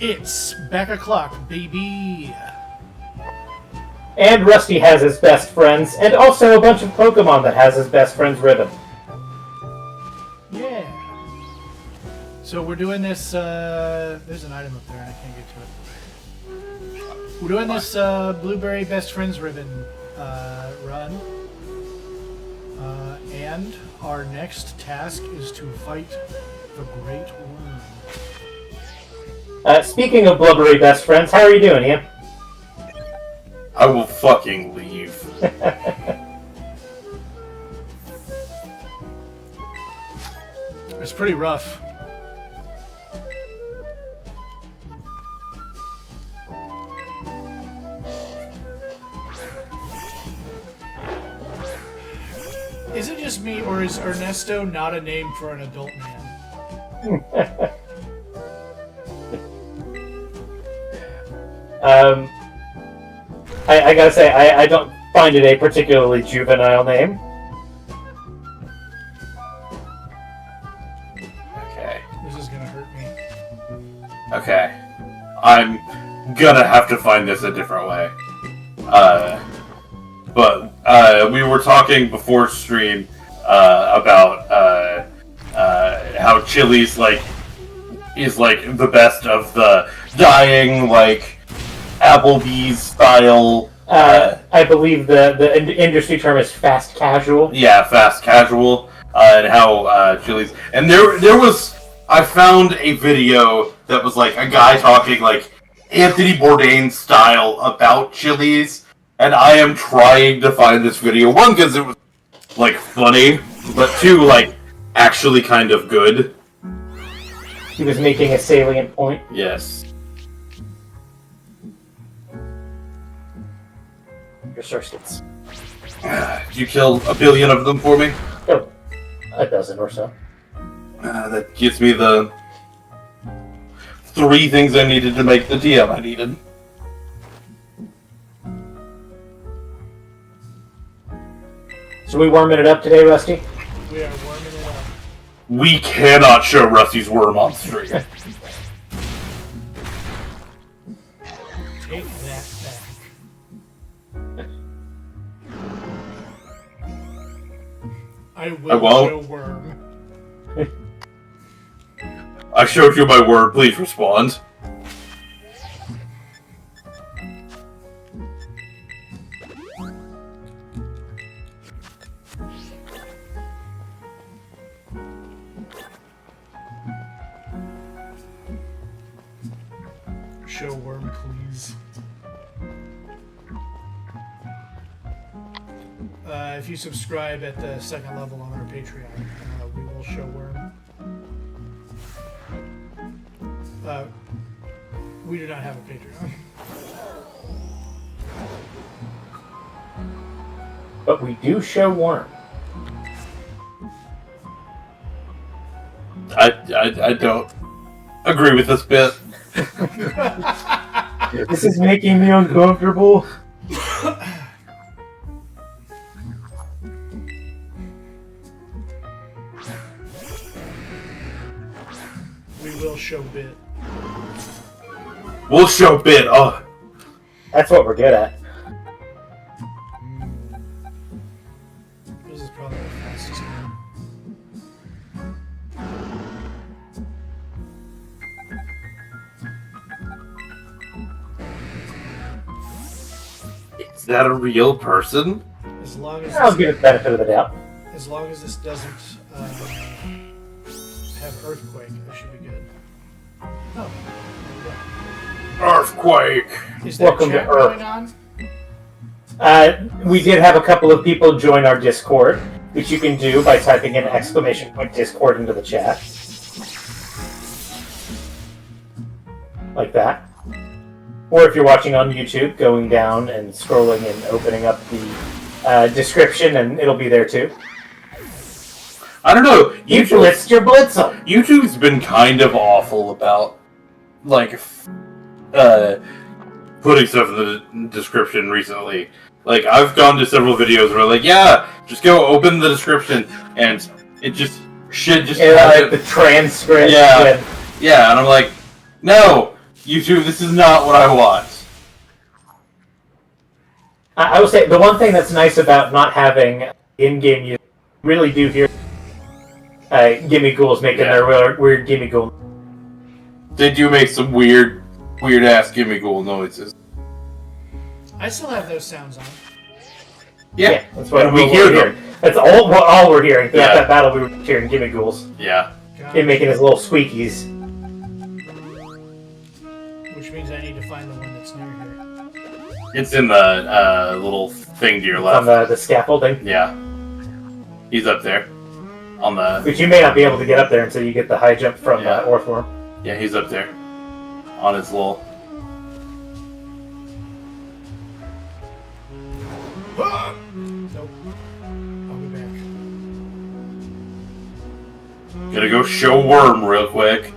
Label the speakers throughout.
Speaker 1: It's back o'clock, baby.
Speaker 2: And Rusty has his best friends, and also a bunch of Pokemon that has his best friend's ribbon.
Speaker 1: Yeah. So we're doing this, there's an item up there and I can't get to it. We're doing this Blueberry Best Friends ribbon run. And our next task is to fight the Great Worm.
Speaker 2: Speaking of Blubbery Best Friends, how are you doing, Ian?
Speaker 3: I will fucking leave.
Speaker 1: It's pretty rough. Is it just me, or is Ernesto not a name for an adult man?
Speaker 2: I gotta say, I don't find it a particularly juvenile name.
Speaker 3: Okay.
Speaker 1: This is gonna hurt me.
Speaker 3: Okay. I'm gonna have to find this a different way. But we were talking before stream about how Chili's is the best of the dying Applebee's style.
Speaker 2: I believe the industry term is fast casual.
Speaker 3: Yeah, fast casual, and how Chili's. And there was, I found a video that was a guy talking Anthony Bourdain style about Chili's, and I am trying to find this video. One, because it was funny, but two, actually kind of good.
Speaker 2: He was making a salient point.
Speaker 3: Yes.
Speaker 2: Your source gets
Speaker 3: You kill a billion of them for me?
Speaker 2: a dozen or so.
Speaker 3: That gives me the 3 things I needed to make the TM I needed.
Speaker 2: So we warming it up today, Rusty?
Speaker 1: We are warming it up.
Speaker 3: We cannot show Rusty's worm on stream.
Speaker 1: Take that back. I will
Speaker 3: won't.
Speaker 1: show worm.
Speaker 3: I showed you my word, please respond.
Speaker 1: Show worm, please. If you subscribe at the 2nd level on our Patreon, we will show worm. We do not have a Patreon.
Speaker 2: But we do show worm.
Speaker 3: I don't agree with this bit.
Speaker 2: This is making me uncomfortable.
Speaker 1: We will show bit.
Speaker 3: We'll show bit. Oh,
Speaker 2: That's what we're good at.
Speaker 1: This is probably the fastest one.
Speaker 3: is that a real person?
Speaker 1: As long as
Speaker 2: I'll
Speaker 1: this,
Speaker 2: give it the benefit of the doubt.
Speaker 1: as long as this doesn't have earthquake, that should be good. Oh,
Speaker 3: Earthquake.
Speaker 1: is there
Speaker 2: Welcome to
Speaker 1: chat
Speaker 2: Earth.
Speaker 1: going on?
Speaker 2: We did have a couple of people join our Discord, which you can do by typing in !Discord into the chat. Like that. Or if you're watching on YouTube, going down and scrolling and opening up the description, and it'll be there too.
Speaker 3: I don't know.
Speaker 2: You blitzed your blitzel!
Speaker 3: YouTube's been kind of awful about putting stuff in the description recently. I've gone to several videos where yeah, just go open the description, and it just
Speaker 2: The transcript.
Speaker 3: Yeah. Yeah, and I'm no, YouTube, this is not what I want.
Speaker 2: I will say, the one thing that's nice about not having in-game use, you really do hear Gimme Ghouls making their weird Gimme Ghoul.
Speaker 3: They do make some weird ass Gimme Ghoul noises.
Speaker 1: I still have those sounds on.
Speaker 3: Yeah,
Speaker 2: that's what
Speaker 3: we hear them.
Speaker 2: That's all we're hearing. Throughout that battle, we were hearing Gimme Ghouls.
Speaker 3: Yeah.
Speaker 2: Him making his little squeakies.
Speaker 1: Which means I need to find the one that's near here.
Speaker 3: It's in the little thing to your left.
Speaker 2: On the scaffolding.
Speaker 3: Yeah. He's up there. On the...
Speaker 2: Which you may not be able to get up there until you get the high jump from Orthworm.
Speaker 3: Yeah, he's up there. On his little...
Speaker 1: Nope. I'll be back.
Speaker 3: Gonna go show Worm real quick.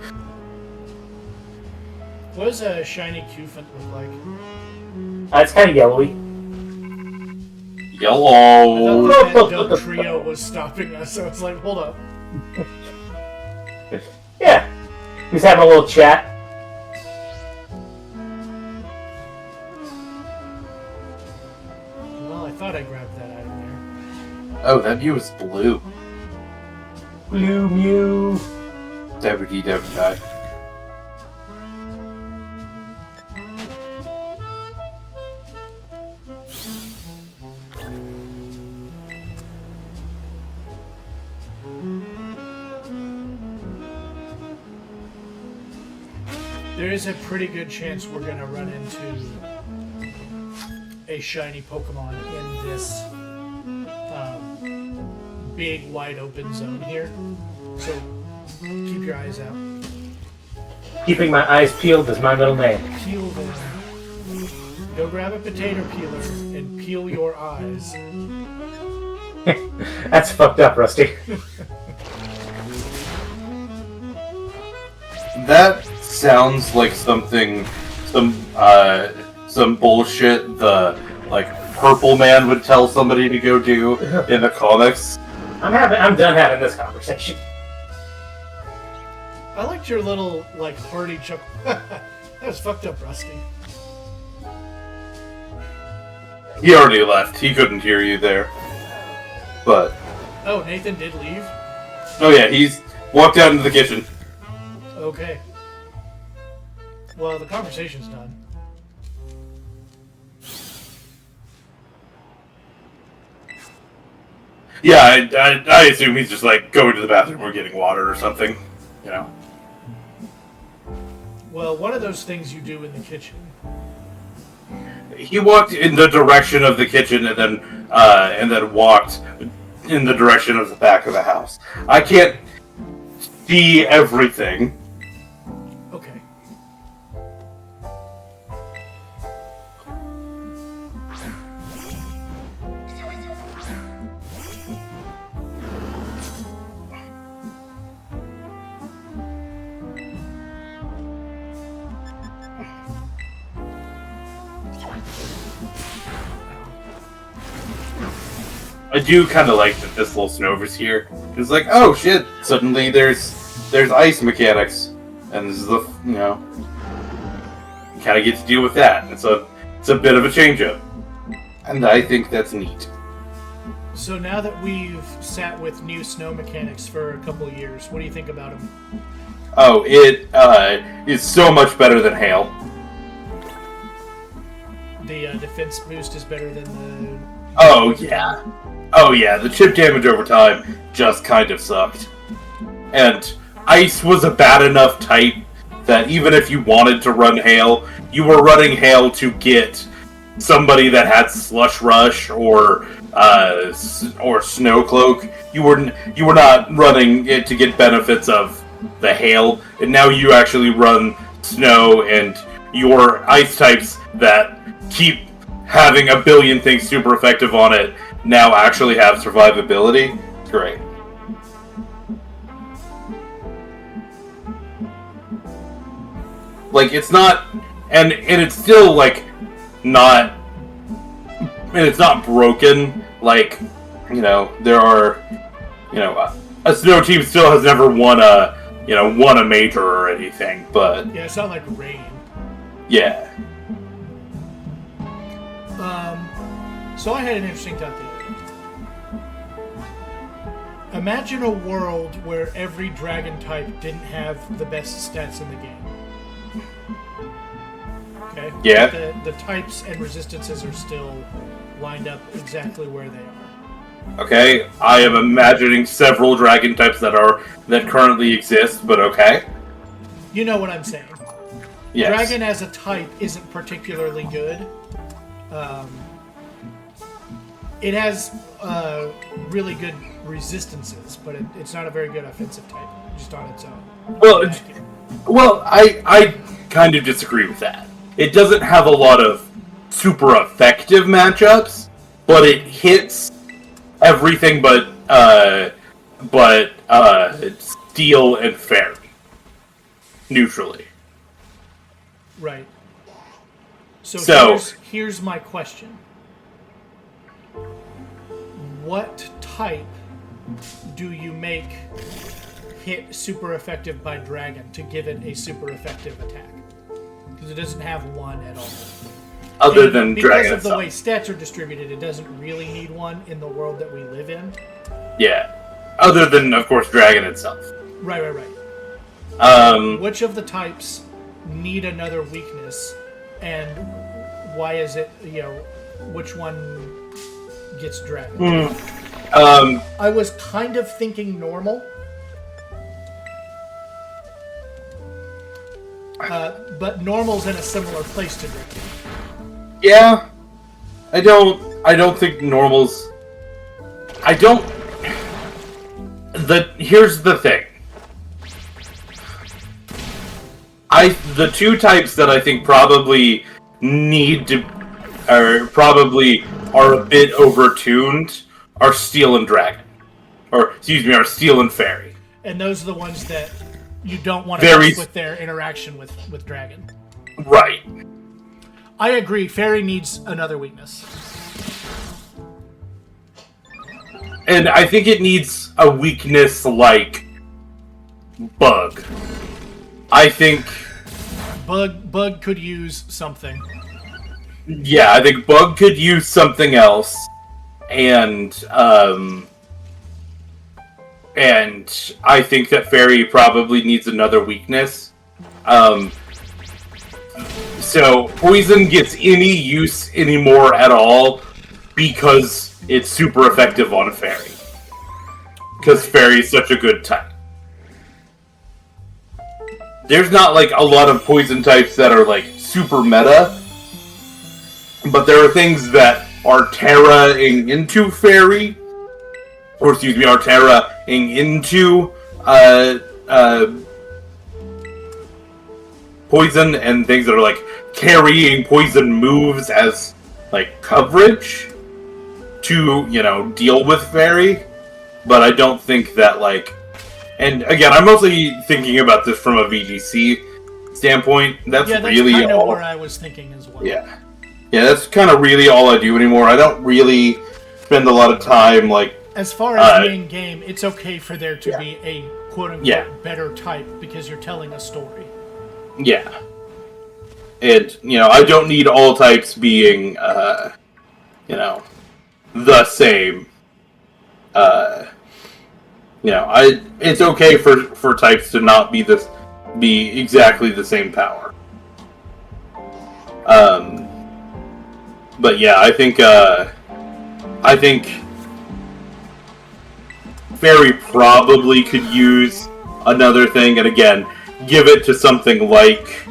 Speaker 1: What does a shiny Qfint look like?
Speaker 2: It's kind of yellowy.
Speaker 3: Hello.
Speaker 1: I thought that dumb trio was stopping us, so I was like, hold up.
Speaker 2: Yeah. He's having a little chat.
Speaker 1: Well, I thought I grabbed that item there.
Speaker 3: Oh, that Mew is blue.
Speaker 2: Blue Mew.
Speaker 3: WD.
Speaker 1: There is a pretty good chance we're going to run into a shiny Pokemon in this big, wide open zone here. So keep your eyes out.
Speaker 2: Keeping my eyes peeled is my middle name.
Speaker 1: Peel them. Go grab a potato peeler and peel your eyes.
Speaker 2: That's fucked up, Rusty.
Speaker 3: That sounds like some bullshit the purple man would tell somebody to go do in the comics.
Speaker 2: I'm done having this conversation.
Speaker 1: I liked your little hearty chuckle. That was fucked up, Rusty.
Speaker 3: He already left. He couldn't hear you there. But
Speaker 1: Oh, Nathan did leave?
Speaker 3: oh yeah, he's walked out into the kitchen.
Speaker 1: Okay. Well, the conversation's done.
Speaker 3: Yeah, I assume he's just going to the bathroom or getting water or something. You know.
Speaker 1: Well, one of those things you do in the kitchen.
Speaker 3: He walked in the direction of the kitchen and then walked in the direction of the back of the house. I can't see everything.
Speaker 1: Okay.
Speaker 3: I do kind of like that this little Snover's here. It's like, oh shit! Suddenly there's ice mechanics, and this is the you kind of get to deal with that. It's a bit of a change up, and I think that's neat.
Speaker 1: So now that we've sat with new snow mechanics for a couple of years, what do you think about them?
Speaker 3: Oh, it is so much better than hail.
Speaker 1: The defense boost is better than the...
Speaker 3: Oh yeah, the chip damage over time just kind of sucked. And ice was a bad enough type that even if you wanted to run hail, you were running hail to get somebody that had slush rush or snow cloak. You were not running it to get benefits of the hail, and now you actually run snow, and your ice types that keep having a billion things super effective on it now actually have survivability. It's great. It's not, and it's still not, and it's not broken. There are, a snow team still has never won a major or anything, but
Speaker 1: Yeah, it's not like rain.
Speaker 3: yeah.
Speaker 1: So I had an interesting thought the other day. Imagine a world where every dragon type didn't have the best stats in the game. Okay?
Speaker 3: Yeah.
Speaker 1: The types and resistances are still lined up exactly where they are.
Speaker 3: Okay, I am imagining several dragon types that currently exist, but okay.
Speaker 1: You know what I'm saying.
Speaker 3: Yes.
Speaker 1: Dragon as a type isn't particularly good. It has really good resistances, but it's not a very good offensive type, just on its own.
Speaker 3: Well, I kind of disagree with that. It doesn't have a lot of super effective matchups, but it hits everything but steel and fairy neutrally.
Speaker 1: Right. So here's my question. what type do you make hit super effective by dragon to give it a super effective attack? Because it doesn't have one at all.
Speaker 3: Other than
Speaker 1: because
Speaker 3: dragon
Speaker 1: of the
Speaker 3: itself.
Speaker 1: way stats are distributed, it doesn't really need one in the world that we live in.
Speaker 3: Yeah. Other than, of course, dragon itself.
Speaker 1: Right. Which of the types need another weakness, and why is it, which one gets dragon?
Speaker 3: I
Speaker 1: was kind of thinking normal. But normal's in a similar place to dragon.
Speaker 3: Yeah. I don't think normals... Here's the thing. The two types that I think probably are a bit overtuned are Steel and Dragon. Are Steel and Fairy.
Speaker 1: And those are the ones that you don't want to mess with their interaction with Dragon.
Speaker 3: Right.
Speaker 1: I agree, Fairy needs another weakness.
Speaker 3: And I think it needs a weakness like Bug. I think...
Speaker 1: Bug could use something.
Speaker 3: Yeah, I think Bug could use something else. And I think that Fairy probably needs another weakness. So Poison gets any use anymore at all because it's super effective on Fairy. Because Fairy is such a good type. There's not like a lot of Poison types that are like super meta, but there are things that are Terra-ing into Fairy, or are Terra-ing into Poison, and things that are like carrying Poison moves as like coverage to, deal with Fairy. But I don't think that like... And again, I'm mostly thinking about this from a VGC standpoint. That's really
Speaker 1: kind of
Speaker 3: all...
Speaker 1: where I was thinking as well.
Speaker 3: Yeah, that's kind of really all I do anymore. I don't really spend a lot of time, like...
Speaker 1: As far as being game, it's okay for there to be a quote-unquote better type because you're telling a story.
Speaker 3: Yeah. And, I don't need all types being, the same. It's okay for types to not be exactly the same power. But yeah, I think Fairy probably could use another thing, and again, give it to something like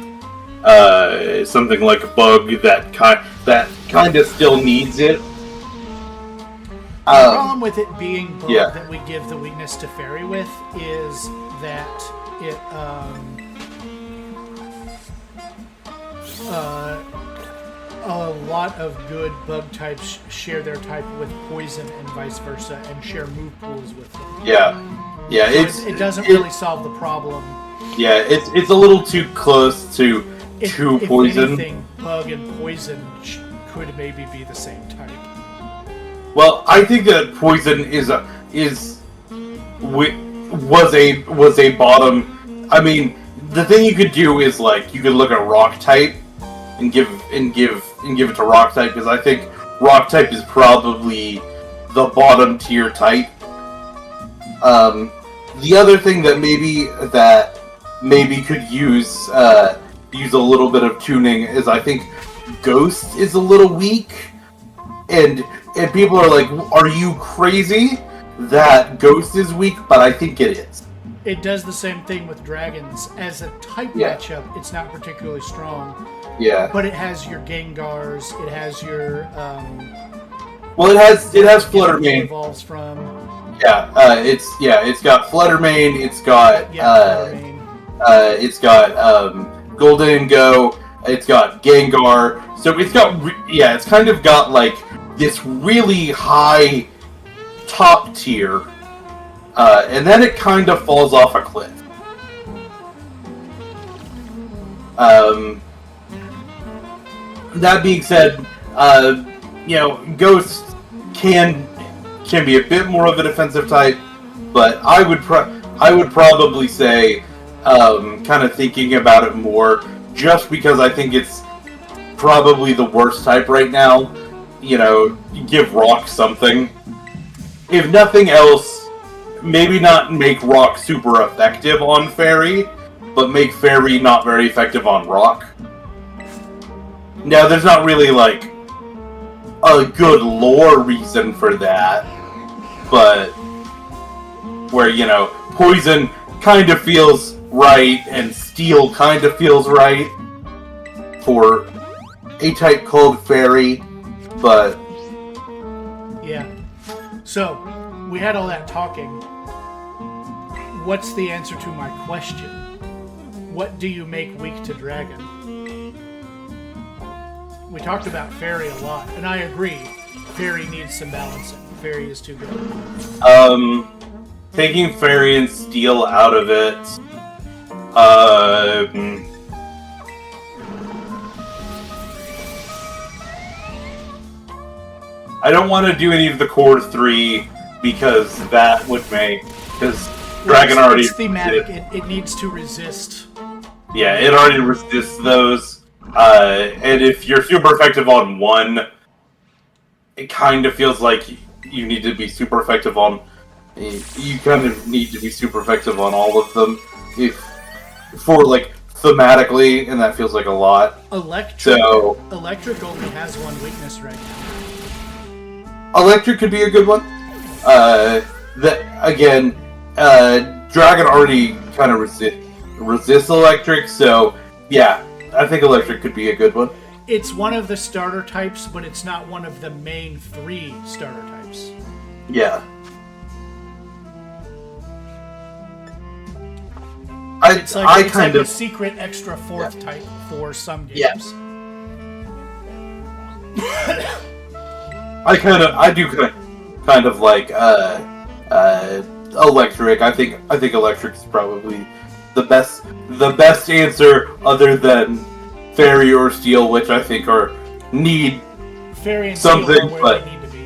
Speaker 3: a Bug that kind of still needs it.
Speaker 1: The problem with it being Bug
Speaker 3: Yeah.
Speaker 1: that we give the weakness to Fairy with is that it a lot of good Bug types share their type with Poison and vice versa, and share move pools with them.
Speaker 3: Yeah,
Speaker 1: So it doesn't really solve the problem.
Speaker 3: Yeah, it's a little too close to
Speaker 1: If
Speaker 3: Poison.
Speaker 1: anything, Bug and Poison could maybe be the same type.
Speaker 3: Well, I think that Poison was a bottom. I mean, the thing you could do is like you could look at Rock type and give it to Rock type, because I think Rock type is probably the bottom tier type. The other thing that maybe could use a little bit of tuning is I think Ghost is a little weak, and people are like, "Are you crazy that Ghost is weak?" But I think it is.
Speaker 1: It does the same thing with dragons. As a type matchup, it's not particularly strong.
Speaker 3: Yeah.
Speaker 1: But it has your Gengars. It has your.
Speaker 3: Well, it has Fluttermane.
Speaker 1: Evolves from.
Speaker 3: Yeah. It's got Fluttermane. It's got.
Speaker 1: Fluttermane.
Speaker 3: It's got Golden Go. It's got Gengar. So it's got. It's kind of got like this really high top tier, and then it kind of falls off a cliff. That being said, Ghost can be a bit more of a defensive type, but I would probably say, kind of thinking about it more, just because I think it's probably the worst type right now. You know, give Rock something. If nothing else, maybe not make Rock super effective on Fairy, but make Fairy not very effective on Rock. Now, there's not really, like, a good lore reason for that, but where, you know, Poison kind of feels right, and Steel kind of feels right for a type called Fairy, but...
Speaker 1: Yeah. So, we had all that talking. What's the answer to my question? What do you make weak to Dragon? We talked about Fairy a lot, and I agree. Fairy needs some balancing. Fairy is too good.
Speaker 3: Taking Fairy and Steel out of it, I don't want to do any of the core 3 because that would make... Because Dragon already...
Speaker 1: It's thematic. It needs to resist.
Speaker 3: Yeah, it already resists those. And if you're super effective on one, it kind of feels like you need to be super effective on... You kind of need to be super effective on all of them. For, like, thematically, and that feels like a lot.
Speaker 1: Electric only has one weakness right now.
Speaker 3: Electric could be a good one. Dragon already kind of resists electric, so yeah, I think electric could be a good one.
Speaker 1: It's one of the starter types, but it's not one of the main 3 starter types.
Speaker 3: Yeah.
Speaker 1: It's like a secret extra 4th type for some games.
Speaker 3: Yes. I do kind of like electric. I think electric is probably the best answer other than Fairy or Steel, which I think need
Speaker 1: Fairy and
Speaker 3: something,
Speaker 1: Steel are where
Speaker 3: but
Speaker 1: they need to be.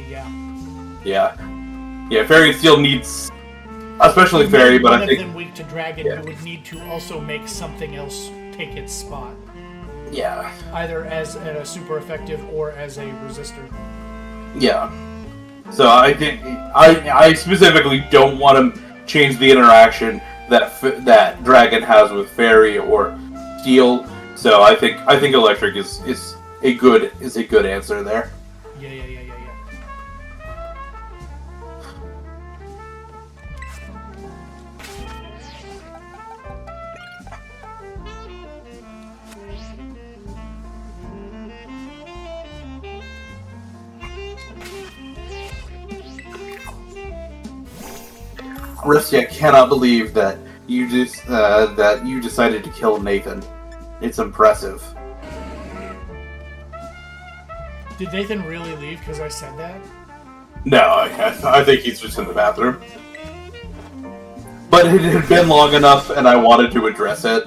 Speaker 3: Yeah. Fairy and Steel needs, especially Fairy, but I think
Speaker 1: one of them weak to Dragon, you would need to also make something else take its spot.
Speaker 3: Yeah.
Speaker 1: Either as a super effective or as a resistor.
Speaker 3: Yeah. So I think I specifically don't want to change the interaction that Dragon has with Fairy or Steel. So I think electric is a good answer there.
Speaker 1: Yeah.
Speaker 3: Rusty, I cannot believe that you decided to kill Nathan. It's impressive.
Speaker 1: Did Nathan really leave because I said that?
Speaker 3: No, I think he's just in the bathroom. But it had been long enough, and I wanted to address it.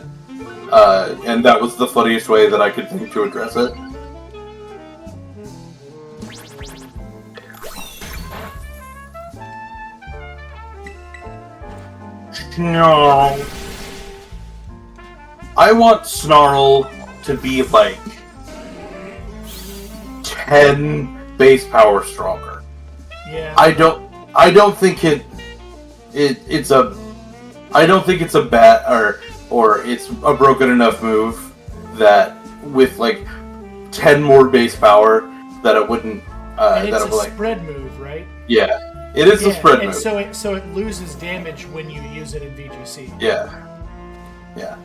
Speaker 3: And that was the funniest way that I could think to address it. No. I want Snarl to be like 10 base power stronger.
Speaker 1: Yeah.
Speaker 3: I don't think it's a bad or it's a broken enough move that with like 10 more base power that it wouldn't
Speaker 1: and it's
Speaker 3: that it would like
Speaker 1: spread move, right?
Speaker 3: Yeah. It is a spread move.
Speaker 1: So it loses damage when you use it in VGC.
Speaker 3: Yeah.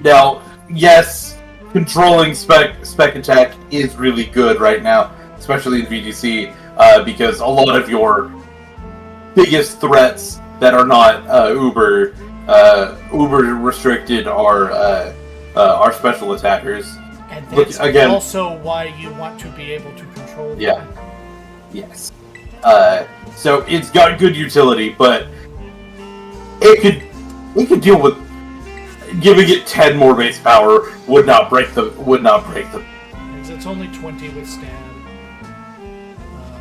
Speaker 3: Now, yes, controlling spec attack is really good right now, especially in VGC, because a lot of your biggest threats that are not uber restricted are special attackers.
Speaker 1: And that's also why you want to be able to control them.
Speaker 3: Yeah. Yes. So it's got good utility, but it could deal with giving it 10 more base power would not break them.
Speaker 1: Because it's only 20 with stab.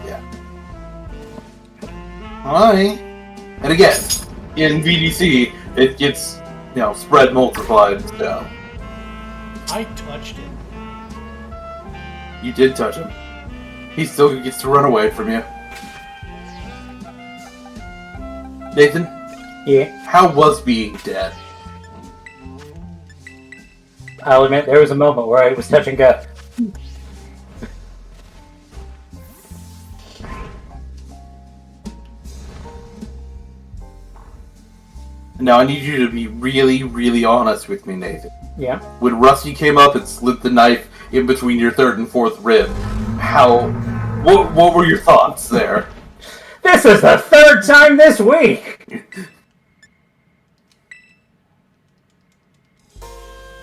Speaker 3: Yeah. Hi. And again, in VDC, it gets, spread multiplied, so.
Speaker 1: I touched it.
Speaker 3: You did touch him. He still gets to run away from you. Nathan?
Speaker 2: Yeah.
Speaker 3: How was being dead?
Speaker 2: I'll admit, there was a moment where I was touch and go.
Speaker 3: Now I need you to be really, really honest with me, Nathan.
Speaker 2: Yeah.
Speaker 3: When Rusty came up and slipped the knife in between your third and fourth rib, what were your thoughts there?
Speaker 2: This is the third time this week!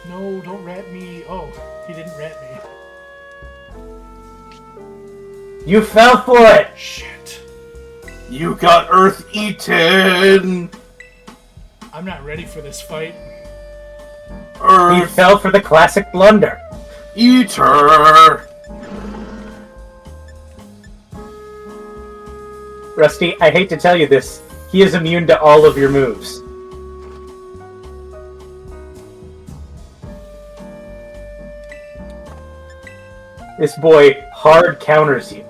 Speaker 1: No, don't rat me. Oh, he didn't rat me.
Speaker 2: You fell for it!
Speaker 1: Shit.
Speaker 3: You got Earth eaten!
Speaker 1: I'm not ready for this fight.
Speaker 2: You
Speaker 3: Earth
Speaker 2: fell for the classic blunder.
Speaker 3: Eater!
Speaker 2: Rusty, I hate to tell you this, he is immune to all of your moves. This boy hard counters you.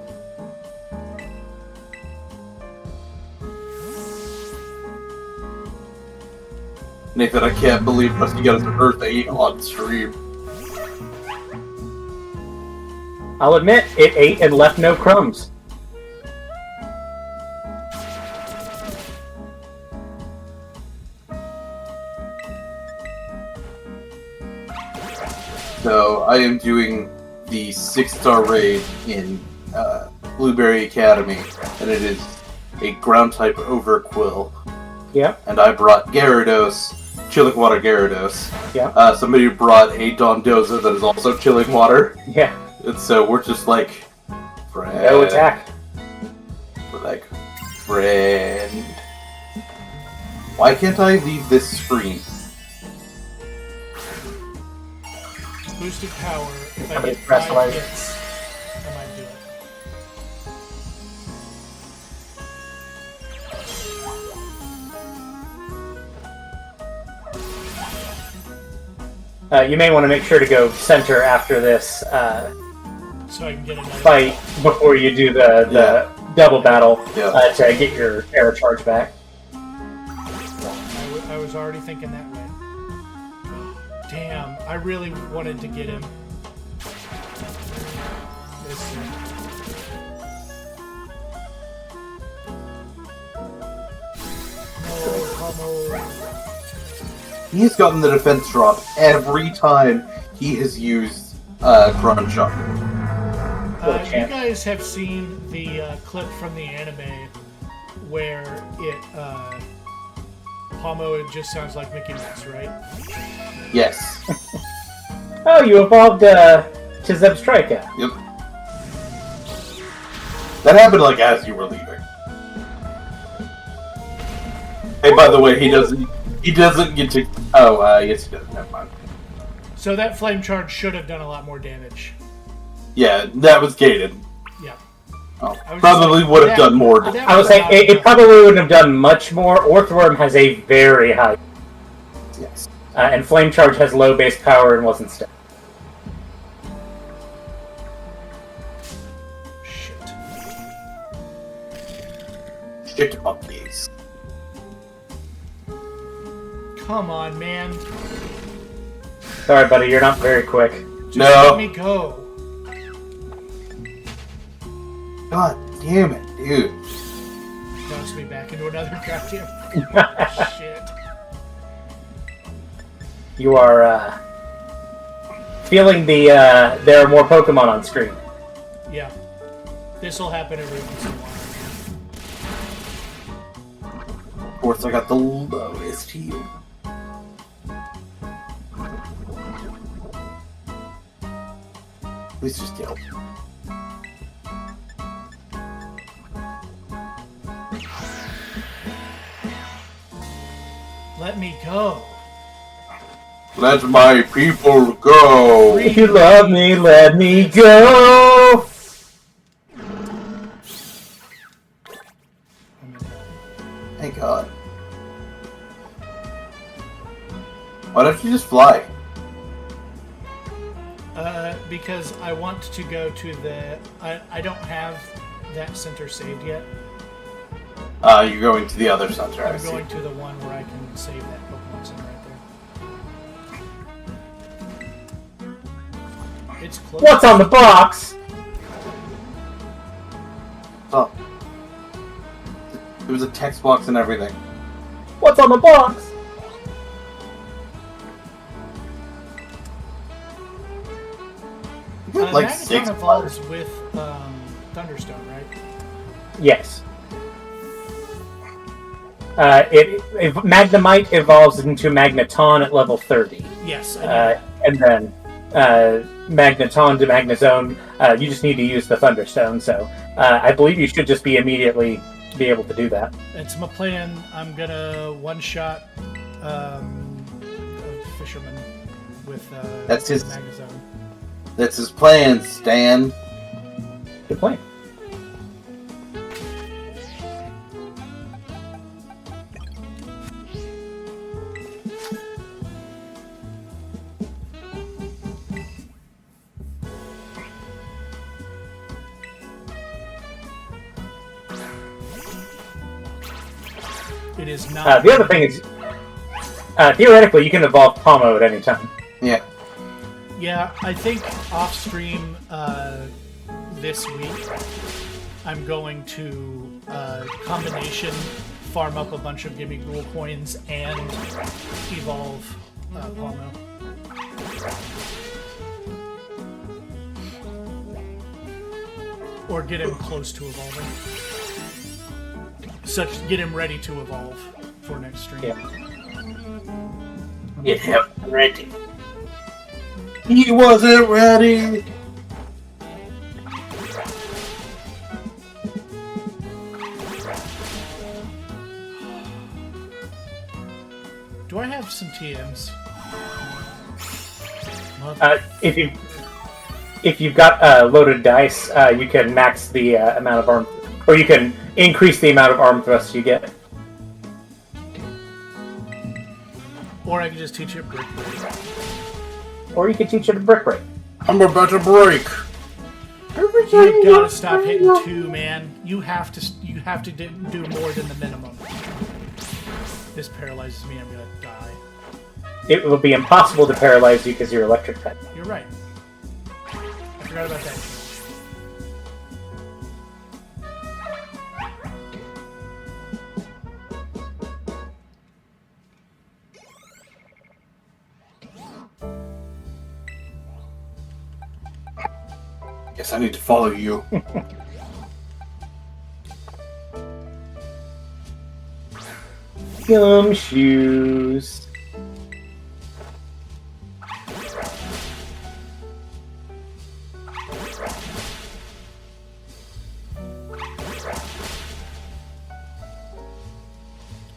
Speaker 3: Nathan, I can't believe Rusty got his Earth 8 on stream.
Speaker 2: I'll admit, it ate and left no crumbs.
Speaker 3: So, I am doing the 6-star raid in Blueberry Academy, and it is a ground-type Overquill.
Speaker 2: Yep.
Speaker 3: And I brought Gyarados, Chilling Water Gyarados.
Speaker 2: Yeah.
Speaker 3: Somebody brought a Dondoza that is also Chilling Water.
Speaker 2: Yeah.
Speaker 3: And so we're just like, friend.
Speaker 2: No attack.
Speaker 3: We're like, friend. Why can't I leave this screen?
Speaker 1: Boosted power. If I
Speaker 2: Okay,
Speaker 1: get
Speaker 2: press
Speaker 1: 5
Speaker 2: light.
Speaker 1: hits, I might do it.
Speaker 2: You may want to make sure to go center after this
Speaker 1: So I can get another
Speaker 2: fight before you do the double battle to get your air charge back.
Speaker 1: I was already thinking that way. Damn, I really wanted to get him. This, no, Pomo.
Speaker 3: He has gotten the defense drop every time he has used Chrono Shock.
Speaker 1: You guys have seen the clip from the anime where Pomo, it just sounds like Mickey Mouse, right?
Speaker 3: Yes.
Speaker 2: Oh, you evolved to Zebstrika.
Speaker 3: Yep. That happened like as you were leaving. Hey, by the way, he doesn't get to. Oh, yes, he does. Never mind.
Speaker 1: So that flame charge should have done a lot more damage.
Speaker 3: Yeah, that was gated.
Speaker 1: Yeah.
Speaker 3: Oh,
Speaker 1: I was
Speaker 3: probably
Speaker 1: just
Speaker 3: would have
Speaker 1: like,
Speaker 3: done more.
Speaker 1: that
Speaker 2: I would say it probably wouldn't have done much more. Orthworm has a very high.
Speaker 3: Yes.
Speaker 2: And Flame Charge has low base power and wasn't stuck.
Speaker 1: Shit.
Speaker 3: Shit monkeys.
Speaker 1: Come on, man.
Speaker 2: Sorry, buddy, you're not very quick.
Speaker 1: Just
Speaker 3: No.
Speaker 1: let me go.
Speaker 3: God damn it, dude.
Speaker 1: Bounce me back into another goddamn shit.
Speaker 2: You are feeling the there are more Pokemon on screen.
Speaker 1: Yeah. This'll happen every once in a while.
Speaker 3: Of course, I got the lowest heal. Please just kill.
Speaker 1: Let me go.
Speaker 3: Let my people go.
Speaker 2: If you love me, let me go.
Speaker 3: Why don't you just fly?
Speaker 1: Because I want to go to the... I don't have that center saved yet.
Speaker 3: You're going to the other center.
Speaker 1: I'm going to the one where I can save that Pokemon Center right there. It's close.
Speaker 2: What's on the box?
Speaker 3: Oh. There was a text box and everything.
Speaker 2: What's on the box?
Speaker 3: Like
Speaker 1: Magneton
Speaker 3: 6
Speaker 1: evolves with Thunderstone, right?
Speaker 2: Yes. Magnemite evolves into Magneton at level 30.
Speaker 1: Yes, I know.
Speaker 2: And then Magneton to Magnezone, you just need to use the Thunderstone. So I believe you should just be immediately be able to do that.
Speaker 1: It's my plan. I'm gonna one-shot a Fisherman with
Speaker 3: That's his-
Speaker 1: Magnezone.
Speaker 3: That's his plan, Stan.
Speaker 2: Good plan.
Speaker 1: It is not.
Speaker 2: The other thing is, theoretically, you can evolve Palmo at any time.
Speaker 3: Yeah.
Speaker 1: Yeah, I think off stream this week, I'm going to combination farm up a bunch of Gimme Ghoul coins and evolve Palmo. Or get him close to evolving. Get him ready to evolve for next stream.
Speaker 2: Yeah.
Speaker 3: Get him ready. He wasn't ready.
Speaker 1: Do I have some TMs?
Speaker 2: If you've got loaded dice, you can max the amount of arm, or you can increase the amount of arm thrusts you get.
Speaker 1: Or I can just teach it brick break.
Speaker 2: Or you can teach it a brick break.
Speaker 3: I'm about to break.
Speaker 1: You gotta stop hitting 2, man. You have to do more than the minimum. This paralyzes me. I'm gonna die.
Speaker 2: It will be impossible to paralyze you because you're electric type.
Speaker 1: You're right. I forgot about that.
Speaker 3: Guess I need to follow you.
Speaker 2: Gumshoes.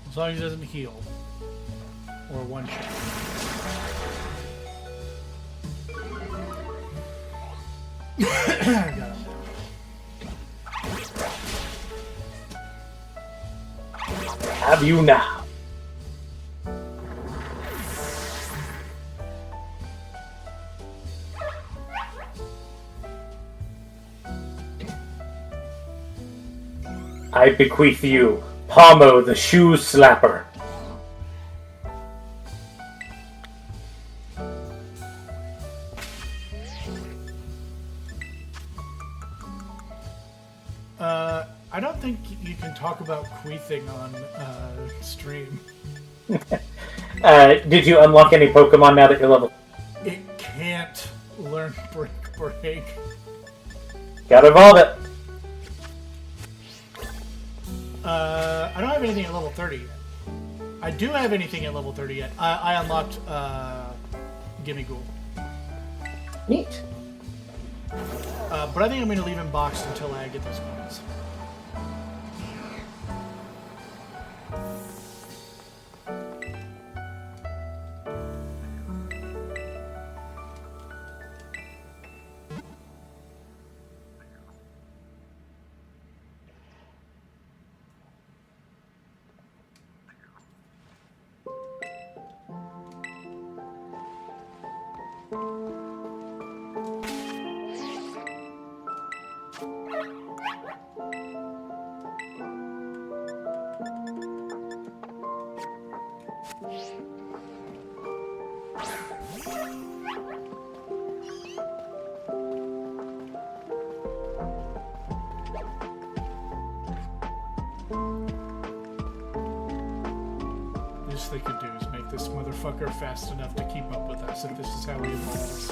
Speaker 1: As long as he doesn't heal. Or one shot. Got him.
Speaker 2: Have you now? I bequeath you Palmo the Shoe Slapper.
Speaker 1: I don't think you can talk about queefing on stream.
Speaker 2: Did you unlock any Pokemon now that you're level?
Speaker 1: It can't learn Brick Break.
Speaker 2: Gotta evolve it.
Speaker 1: I don't have anything at level 30 yet. I do have anything at level 30 yet. I unlocked Gimme Ghoul.
Speaker 2: Neat.
Speaker 1: But I think I'm going to leave him boxed until I get those coins. Least they could do is make this motherfucker fast enough to keep up with us if this is how he evolves.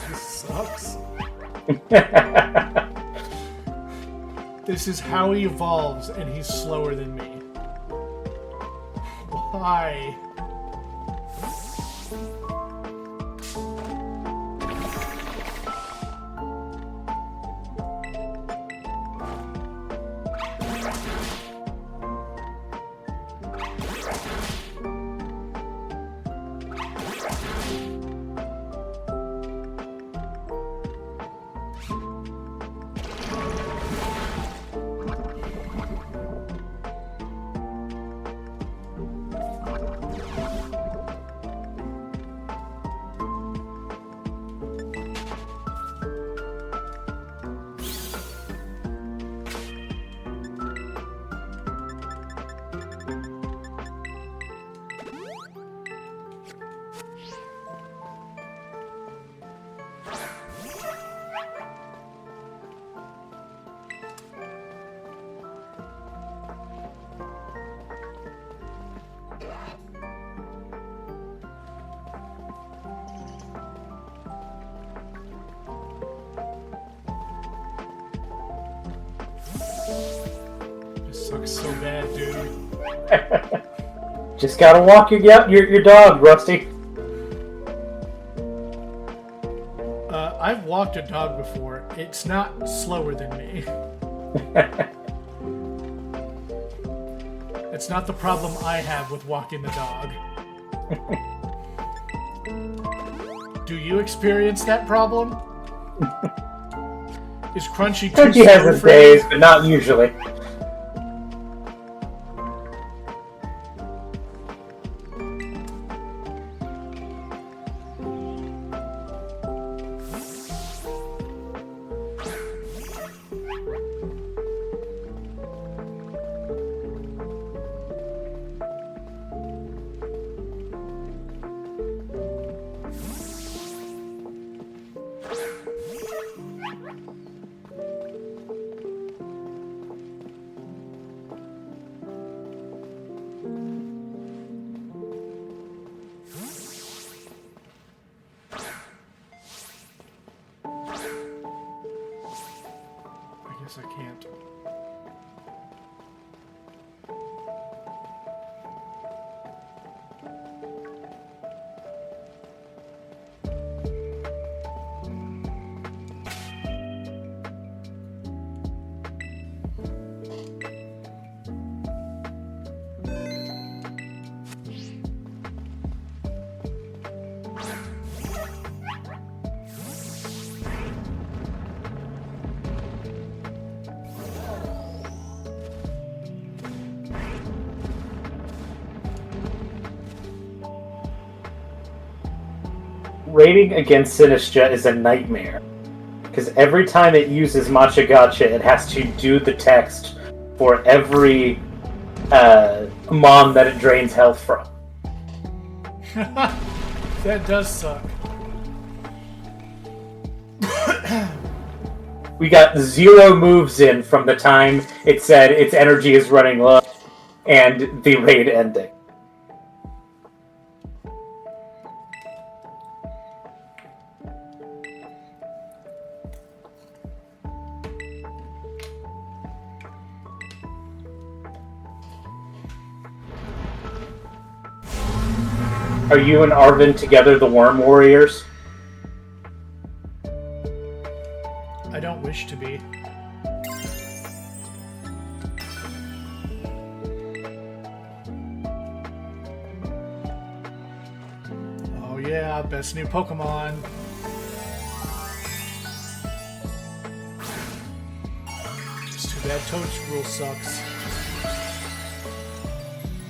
Speaker 1: This sucks. This is how he evolves, and he's slower than me. Why? This sucks so bad, dude.
Speaker 2: Just gotta walk your dog, Rusty.
Speaker 1: I've walked a dog before. It's not slower than me. It's not the problem I have with walking the dog. Do you experience that problem? Is Crunchy too
Speaker 2: Crunchy has his
Speaker 1: slow for you?
Speaker 2: days, but not usually.
Speaker 1: I guess I can't.
Speaker 2: Raiding against Sinistra is a nightmare. Because every time it uses Matcha Gotcha, it has to do the text for every Mon that it drains health from.
Speaker 1: That does suck.
Speaker 2: We got 0 moves in from the time it said its energy is running low and the raid ending. Are you and Arvin together the Worm Warriors?
Speaker 1: I don't wish to be. Oh yeah, best new Pokemon. Just too bad Toadstool sucks.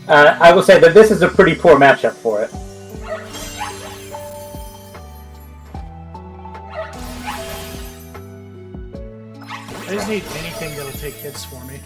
Speaker 2: I will say that this is a pretty poor matchup for it.
Speaker 1: don't need anything that'll take hits for me.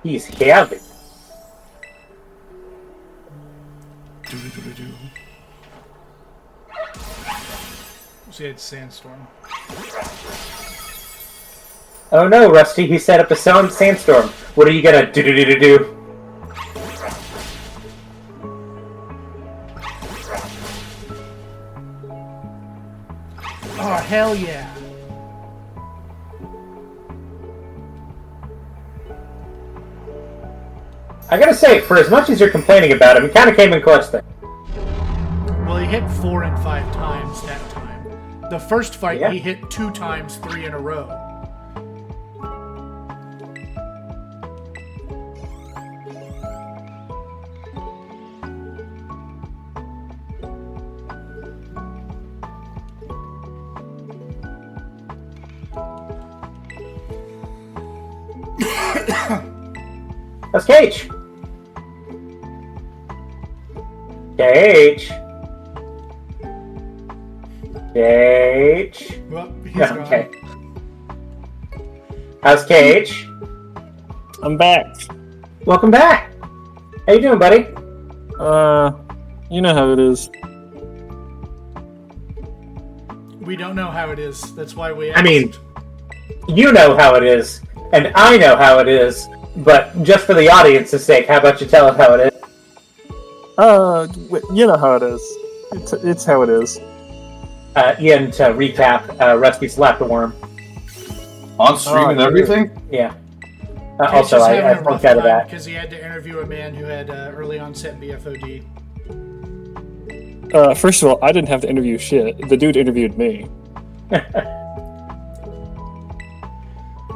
Speaker 2: He's heavy.
Speaker 1: So it's Sandstorm.
Speaker 2: Oh no, Rusty, he set up a sandstorm. What are you gonna do?
Speaker 1: Oh, hell yeah.
Speaker 2: I gotta say, for as much as you're complaining about him, he kind of came in clutch there.
Speaker 1: Well, he hit 4 and 5 times that time. The first fight,
Speaker 2: Yeah.
Speaker 1: he hit 2 times, 3 in a row.
Speaker 2: That's Cage. Cage.
Speaker 1: Well, he's
Speaker 2: Okay.
Speaker 1: gone.
Speaker 2: How's Cage?
Speaker 4: I'm back.
Speaker 2: Welcome back. How you doing, buddy?
Speaker 4: You know how it is.
Speaker 1: We don't know how it is. That's why we asked.
Speaker 2: I mean, you know how it is, and I know how it is, but just for the audience's sake, how about you tell us how it is?
Speaker 4: You know how it is. It's how it is.
Speaker 2: Ian, to recap, Rusty slapped a worm.
Speaker 3: On stream and everything?
Speaker 2: Yeah.
Speaker 1: Cage's
Speaker 2: Also,
Speaker 1: just
Speaker 2: I
Speaker 1: having a rough
Speaker 2: flunked out of
Speaker 1: time
Speaker 2: that.
Speaker 1: because he had to interview a man who had early onset BFOD.
Speaker 4: First of all, I didn't have to interview shit. The dude interviewed me.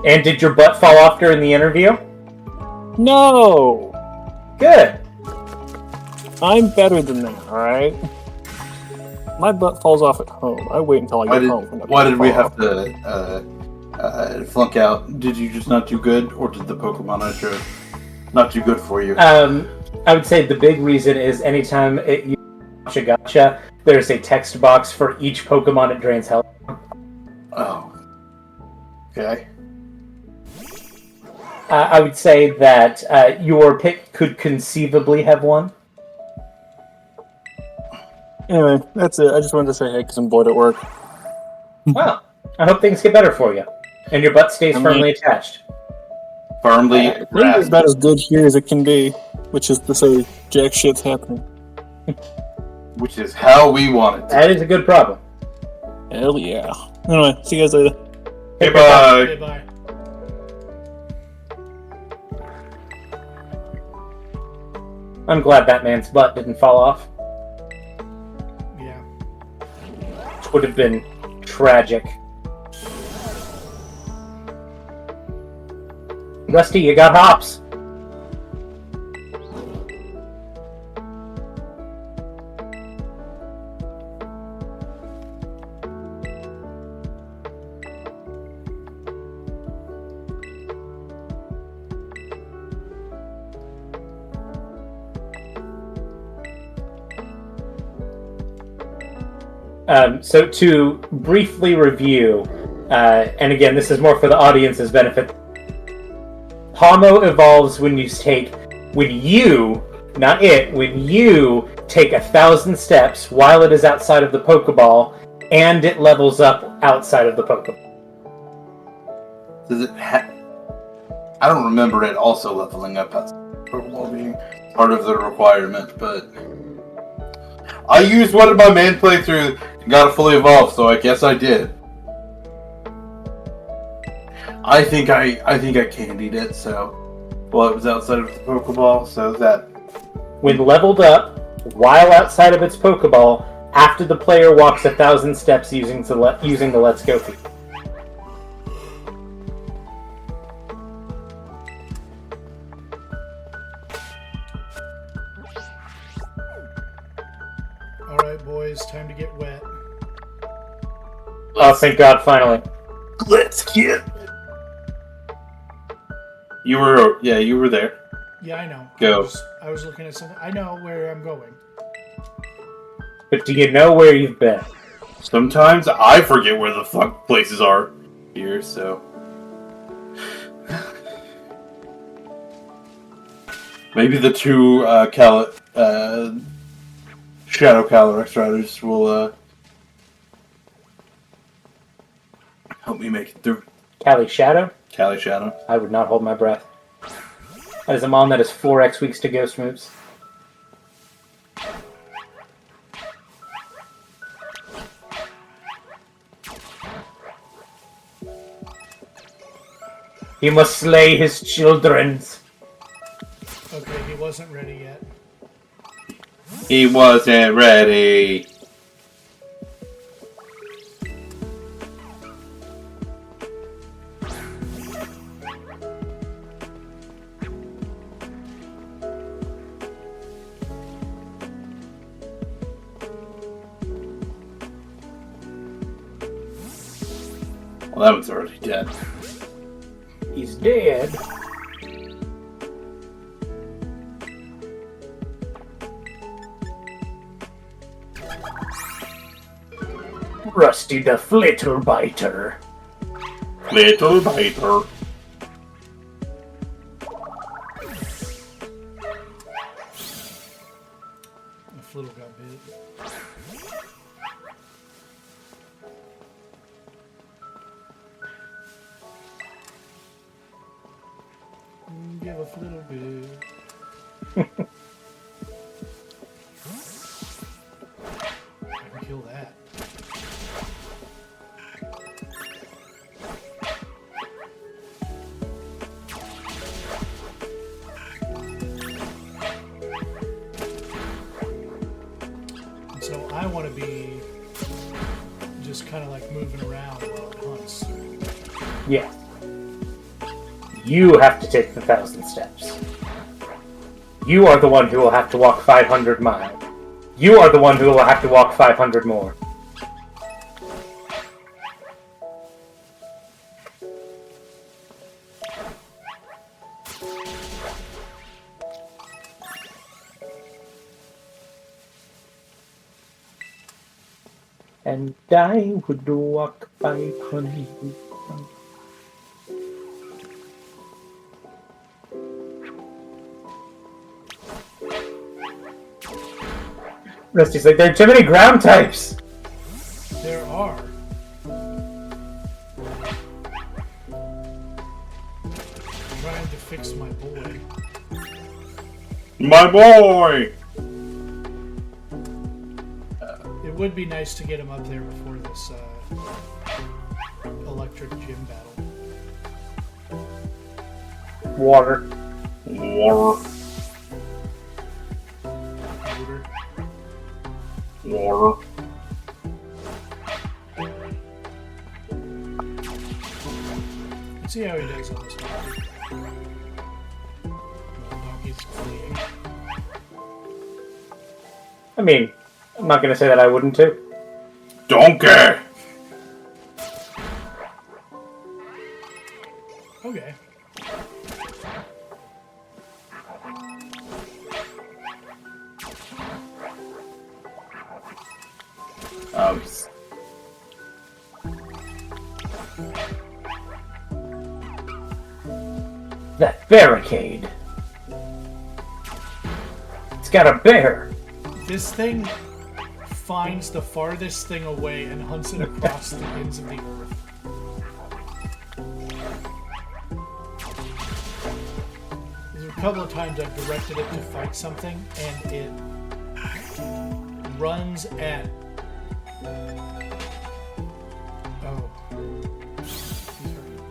Speaker 2: And did your butt fall off during the interview?
Speaker 4: No!
Speaker 2: Good.
Speaker 4: I'm better than that, alright? My butt falls off at home. I wait until I get home.
Speaker 3: Why did we have to flunk out? Did you just not do good, or did the Pokemon I chose not do good for you?
Speaker 2: I would say the big reason is anytime you watch a gacha, there's a text box for each Pokemon it drains health.
Speaker 3: Oh. Okay.
Speaker 2: I would say that your pick could conceivably have won.
Speaker 4: Anyway, that's it. I just wanted to say hey because I'm bored at work.
Speaker 2: Well, I hope things get better for you. And your butt stays firmly attached.
Speaker 3: Firmly
Speaker 4: It's
Speaker 3: grasped.
Speaker 4: about as good here as it can be, which is to say, jack shit's happening.
Speaker 3: Which is how we want it.
Speaker 2: That is a good problem.
Speaker 4: Hell yeah. Anyway, see you guys later.
Speaker 3: Okay, bye.
Speaker 1: Okay, bye.
Speaker 2: I'm glad that man's butt didn't fall off.
Speaker 1: Yeah.
Speaker 2: Which would have been tragic. Rusty, you got hops. So to briefly review, and again, this is more for the audience's benefit. Homo evolves when you take 1,000 steps while it is outside of the Pokeball, and it levels up outside of the Pokeball.
Speaker 3: Does it I don't remember it also leveling up as Pokeball being part of the requirement, but I used one in my main playthrough and got it fully evolved, so I guess I did. I think I candied it, so well, it was outside of the Pokeball, so that
Speaker 2: When leveled up, while outside of its Pokeball, after the player walks 1,000 steps using the Let's Go feat. Oh, thank God, finally.
Speaker 3: Let's get. You were there.
Speaker 1: Yeah, I know.
Speaker 3: Go.
Speaker 1: I was looking at something. I know where I'm going.
Speaker 2: But do you know where you've been?
Speaker 3: Sometimes I forget where the fuck places are here, so. Maybe the two Shadow Calyrex riders will help me make it through.
Speaker 2: Cali Shadow?
Speaker 3: Cali Shadow.
Speaker 2: I would not hold my breath. That is a mon that has 4x weeks to ghost moves. He must slay his children.
Speaker 1: Okay, he wasn't ready yet.
Speaker 3: He wasn't ready. Well, that one's already dead.
Speaker 2: He's dead. Rusty the Flitterbiter.
Speaker 3: Little biter.
Speaker 1: The Flittle got bit. Give a little bit. I can kill that. And so I want to be just kind of like moving around while it hunts.
Speaker 2: Yeah. You have to take the 1,000 steps. You are the one who will have to walk 500 miles. You are the one who will have to walk 500 more. And I would walk 500 miles. Rusty's like, there are too many ground types!
Speaker 1: There are. Trying to fix my boy.
Speaker 3: My boy!
Speaker 1: It would be nice to get him up there before this electric gym battle.
Speaker 2: Water.
Speaker 3: Water.
Speaker 1: Motor.
Speaker 3: Water.
Speaker 1: Let's see how he does on this donkey. Well, donkey's fleeing.
Speaker 2: I mean, I'm not gonna say that I wouldn't too.
Speaker 3: Donkey!
Speaker 1: Okay.
Speaker 2: That barricade. It's got a bear.
Speaker 1: This thing finds the farthest thing away and hunts it across the ends of the earth. There's a couple of times I've directed it to fight something and it runs at... Oh. He's hurt.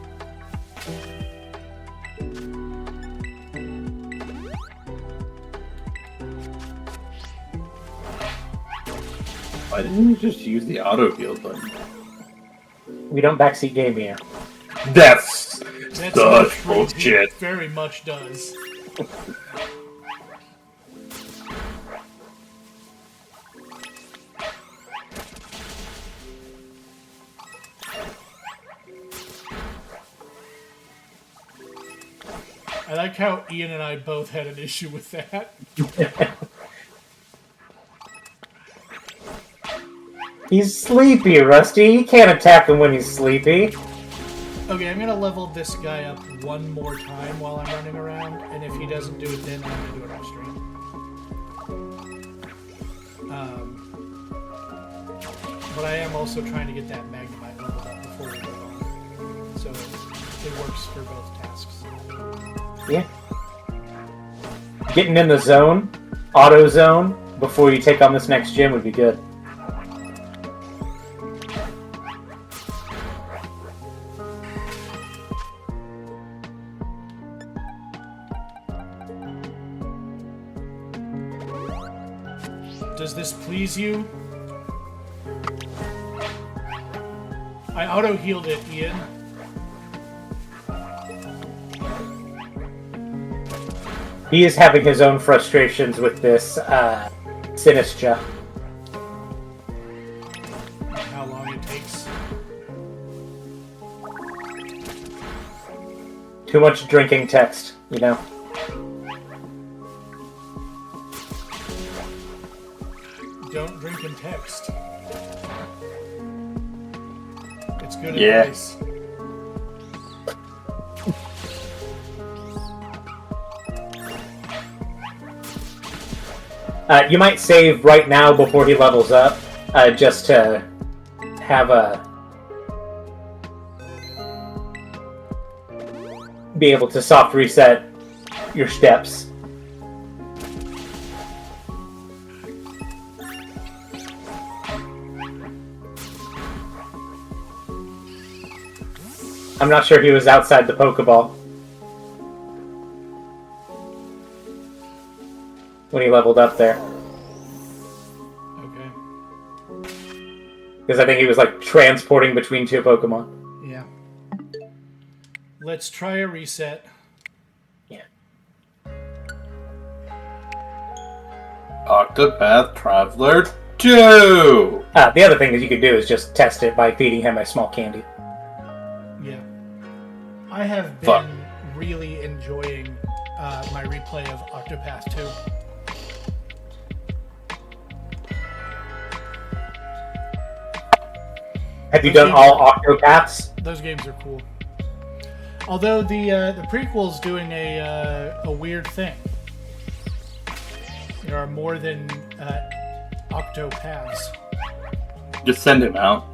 Speaker 3: Why didn't you just use the auto heal button?
Speaker 2: We don't backseat game here.
Speaker 3: That's
Speaker 1: That's
Speaker 3: such
Speaker 1: true.
Speaker 3: bullshit.
Speaker 1: It very much does. I like how Ian and I both had an issue with that.
Speaker 2: He's sleepy, Rusty. You can't attack him when he's sleepy.
Speaker 1: Okay, I'm gonna level this guy up one more time while I'm running around, and if he doesn't do it then, I'm gonna do it off stream. But I am also trying to get that Magnemite leveled up before we go on. So it works for both tasks.
Speaker 2: Yeah. Getting in the zone, auto zone, before you take on this next gym would be good.
Speaker 1: Does this please you? I auto-healed it, Ian.
Speaker 2: He is having his own frustrations with this Sinistra.
Speaker 1: How long it takes.
Speaker 2: Too much drinking text, you know.
Speaker 1: Don't drink and text. It's good
Speaker 3: Yeah.
Speaker 1: advice.
Speaker 2: You might save right now before he levels up, just to have be able to soft reset your steps. I'm not sure if he was outside the Pokeball when he leveled up there.
Speaker 1: Okay.
Speaker 2: Because I think he was like transporting between two Pokemon.
Speaker 1: Yeah. Let's try a reset.
Speaker 2: Yeah.
Speaker 3: Octopath Traveler 2!
Speaker 2: The other thing that you could do is just test it by feeding him a small candy.
Speaker 1: Yeah. I have been
Speaker 3: Fuck.
Speaker 1: really enjoying my replay of Octopath 2.
Speaker 2: Have you done all Octopaths?
Speaker 1: Those games are cool. Although the prequel's doing a weird thing. There are more than Octopaths.
Speaker 3: Just send him out.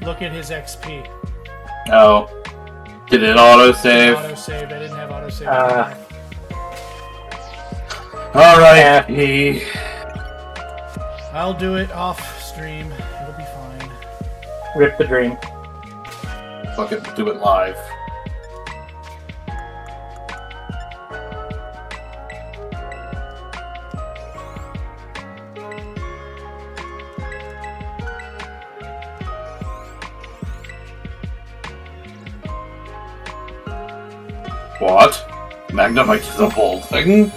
Speaker 1: Look at his XP.
Speaker 3: Oh. Did it autosave?
Speaker 1: Autosave. I didn't have autosave.
Speaker 3: Alright.
Speaker 1: I'll do it off stream. It'll be fine.
Speaker 2: Rip the dream.
Speaker 3: Fuck it, do it live. What? Magnemite is a bold thing?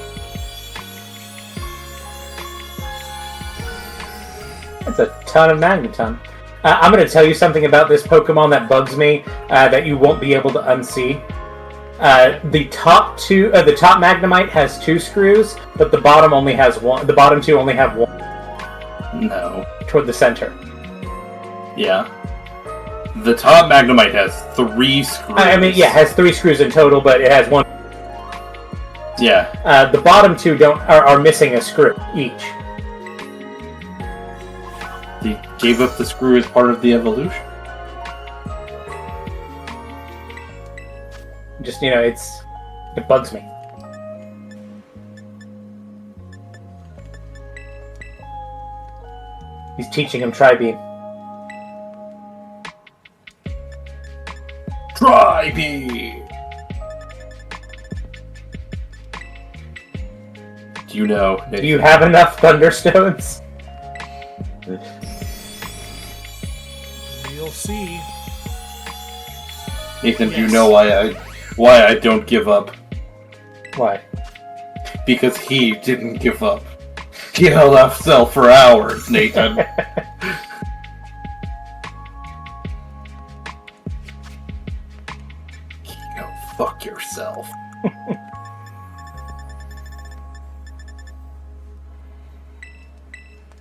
Speaker 2: That's a ton of Magneton. I'm going to tell you something about this Pokemon that bugs me that you won't be able to unsee. The top Magnemite has 2 screws, but the bottom only has 1. The bottom 2 only have 1
Speaker 3: No.
Speaker 2: toward the center.
Speaker 3: Yeah. The top Magnemite has 3 screws.
Speaker 2: I mean, yeah, it has 3 screws in total, but it has 1.
Speaker 3: Yeah.
Speaker 2: The bottom 2 are missing a screw each.
Speaker 3: They gave up the screw as part of the evolution.
Speaker 2: Just, you know, it bugs me. He's teaching him Tri-Beam.
Speaker 3: Tri-Beam! Do you know?
Speaker 2: Do you have enough Thunderstones?
Speaker 1: We'll see.
Speaker 3: Nathan, do you
Speaker 1: Yes.
Speaker 3: know why I don't give up?
Speaker 2: Why?
Speaker 3: Because he didn't give up. He held off cell for hours, Nathan. fuck yourself.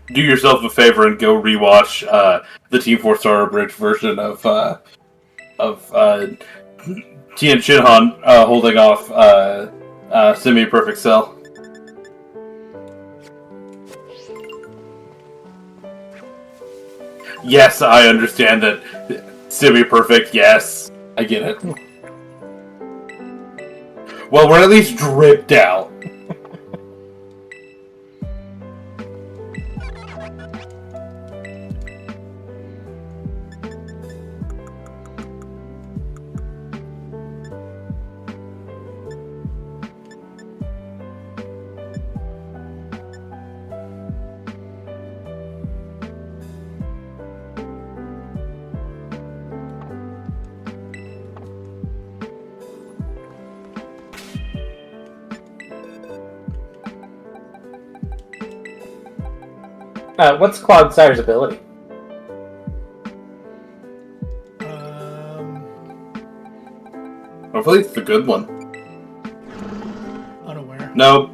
Speaker 3: Do yourself a favor and go rewatch the Team 4-star abridged version of Tien Shinhan holding off Semi-Perfect Cell. Yes, I understand that. Semi-Perfect, yes. I get it. Well, we're at least dripped out.
Speaker 2: What's Cloudsire's ability?
Speaker 3: Hopefully it's the good one.
Speaker 1: Unaware.
Speaker 3: No.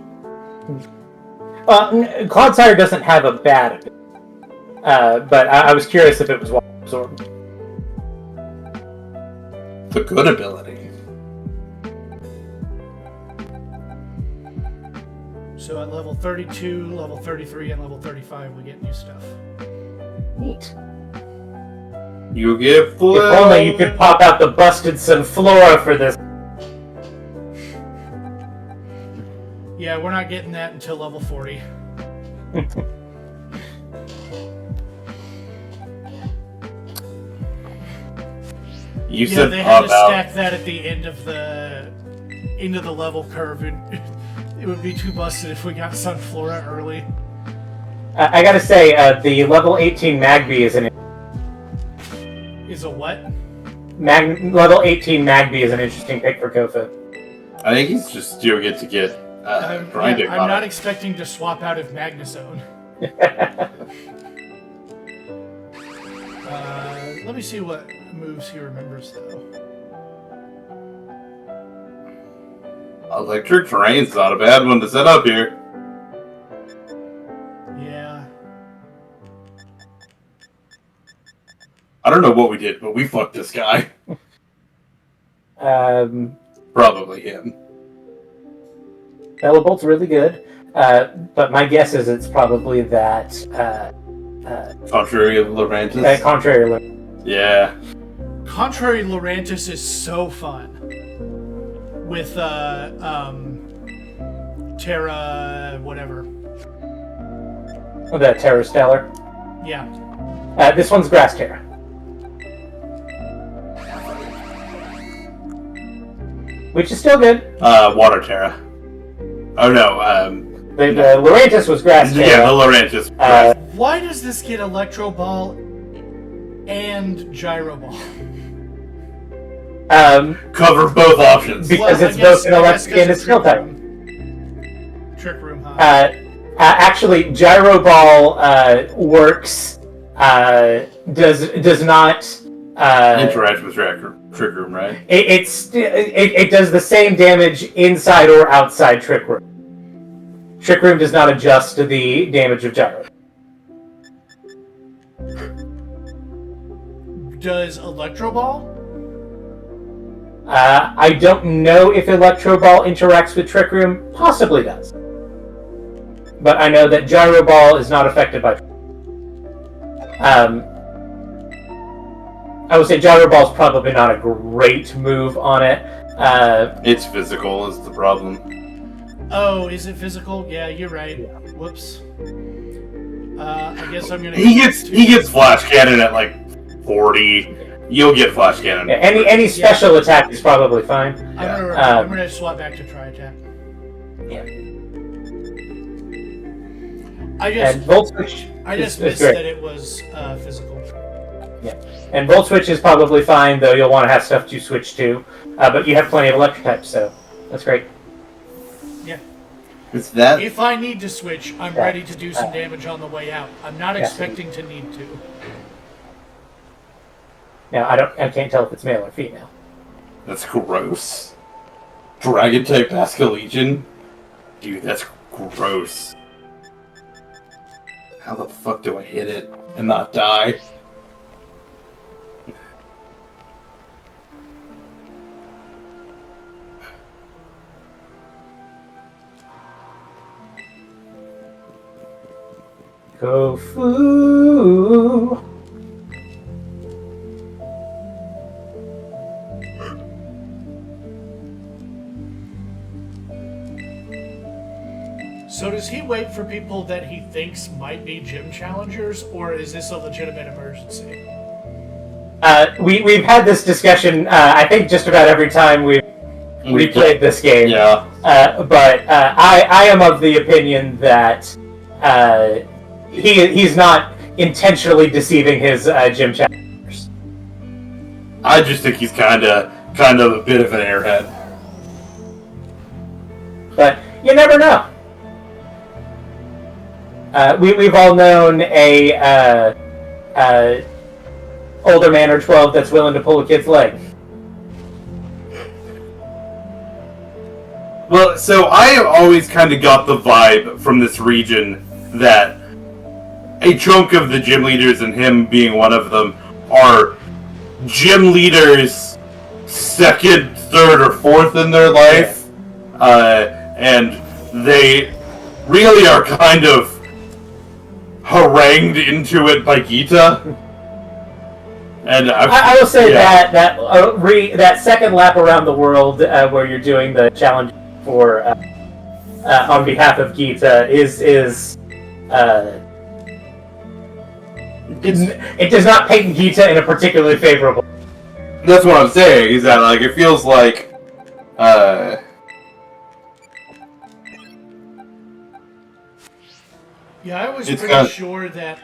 Speaker 2: Cloudsire doesn't have a bad ability. But I was curious if it was Water Absorb.
Speaker 3: The good ability.
Speaker 1: So at level 32, level 33, and level 35, we get new stuff.
Speaker 2: Neat.
Speaker 3: You get full.
Speaker 2: If only you could pop out the busted Sunflora for this.
Speaker 1: Yeah, we're not getting that until level 40.
Speaker 3: You
Speaker 1: Yeah,
Speaker 3: said
Speaker 1: they had to
Speaker 3: pop out.
Speaker 1: stack that at the end of the level curve, and it would be too busted if we got Sunflora early.
Speaker 2: I gotta say, the level 18 Magby is
Speaker 1: Is a what?
Speaker 2: level 18 Magby is an interesting pick for Kofa.
Speaker 3: I think he's just doing it to get grinding
Speaker 1: I'm
Speaker 3: on
Speaker 1: not
Speaker 3: it.
Speaker 1: expecting to swap out of Magnezone. Let me see what moves he remembers, though.
Speaker 3: Electric Terrain's not a bad one to set up here.
Speaker 1: Yeah.
Speaker 3: I don't know what we did, but we fucked this guy. Probably him.
Speaker 2: Bolt's really good, but my guess is it's probably that
Speaker 3: Contrary of Lurantis.
Speaker 2: contrary.
Speaker 3: Yeah.
Speaker 1: Contrary Lurantis is so fun. With, Terra... whatever.
Speaker 2: The Terra Stellar.
Speaker 1: Yeah.
Speaker 2: This one's Grass Terra. Which is still good.
Speaker 3: Water Terra. Oh no,
Speaker 2: The Lurantis was Grass Terra.
Speaker 3: yeah, the Lurantis.
Speaker 1: Why does this get Electro Ball and Gyro Ball?
Speaker 3: Cover both options.
Speaker 2: Because it's both an electric and a skill type.
Speaker 1: Trick Room, huh?
Speaker 2: Actually, Gyro Ball works. Does not
Speaker 3: Interact with Trick Room, right?
Speaker 2: It does the same damage inside or outside Trick Room. Trick Room does not adjust to the damage of Gyro.
Speaker 1: Does Electro Ball?
Speaker 2: I don't know if Electro Ball interacts with Trick Room. Possibly does. But I know that Gyro Ball is not affected by Trick Room. I would say Gyro Ball is probably not a great move on it.
Speaker 3: It's physical is the problem.
Speaker 1: Oh, is it physical? Yeah, you're right. Whoops. I guess I'm gonna...
Speaker 3: He gets Flash Cannon at like 40. You'll get Flash Cannon.
Speaker 2: Yeah, any special attack is probably fine.
Speaker 1: I'm gonna swap back to Tri Attack.
Speaker 2: Yeah.
Speaker 1: I
Speaker 2: Volt Switch
Speaker 1: just
Speaker 2: is
Speaker 1: missed
Speaker 2: great.
Speaker 1: that it was physical.
Speaker 2: Yeah. And Volt Switch is probably fine, though you'll want to have stuff to switch to. But you have plenty of electric types, so that's great.
Speaker 1: Yeah.
Speaker 3: It's that.
Speaker 1: If I need to switch, I'm ready to do some damage on the way out. I'm not expecting to need to.
Speaker 2: Now I can't tell if it's male or female.
Speaker 3: That's gross. Dragon type Basculegion? Dude, that's gross. How the fuck do I hit it and not die?
Speaker 2: Kofu.
Speaker 1: So does he wait for people that he thinks might be gym challengers, or is this a legitimate emergency?
Speaker 2: We've had this discussion, I think, just about every time we've replayed this game.
Speaker 3: Yeah.
Speaker 2: But I am of the opinion that he's not intentionally deceiving his gym challengers.
Speaker 3: I just think he's kind of a bit of an airhead.
Speaker 2: But you never know. We've all known a older man or 12 that's willing to pull a kid's leg.
Speaker 3: Well, so I always kind of got the vibe from this region that a chunk of the gym leaders, and him being one of them, are gym leaders second, third, or fourth in their life. And they really are kind of harangued into it by Gita. And
Speaker 2: I will say that second lap around the world where you're doing the challenge for on behalf of Gita it does not paint Gita in a particularly favorable.
Speaker 3: That's what I'm saying. Is that like it feels like
Speaker 1: Yeah, I was
Speaker 3: It's
Speaker 1: pretty
Speaker 3: got-
Speaker 1: sure that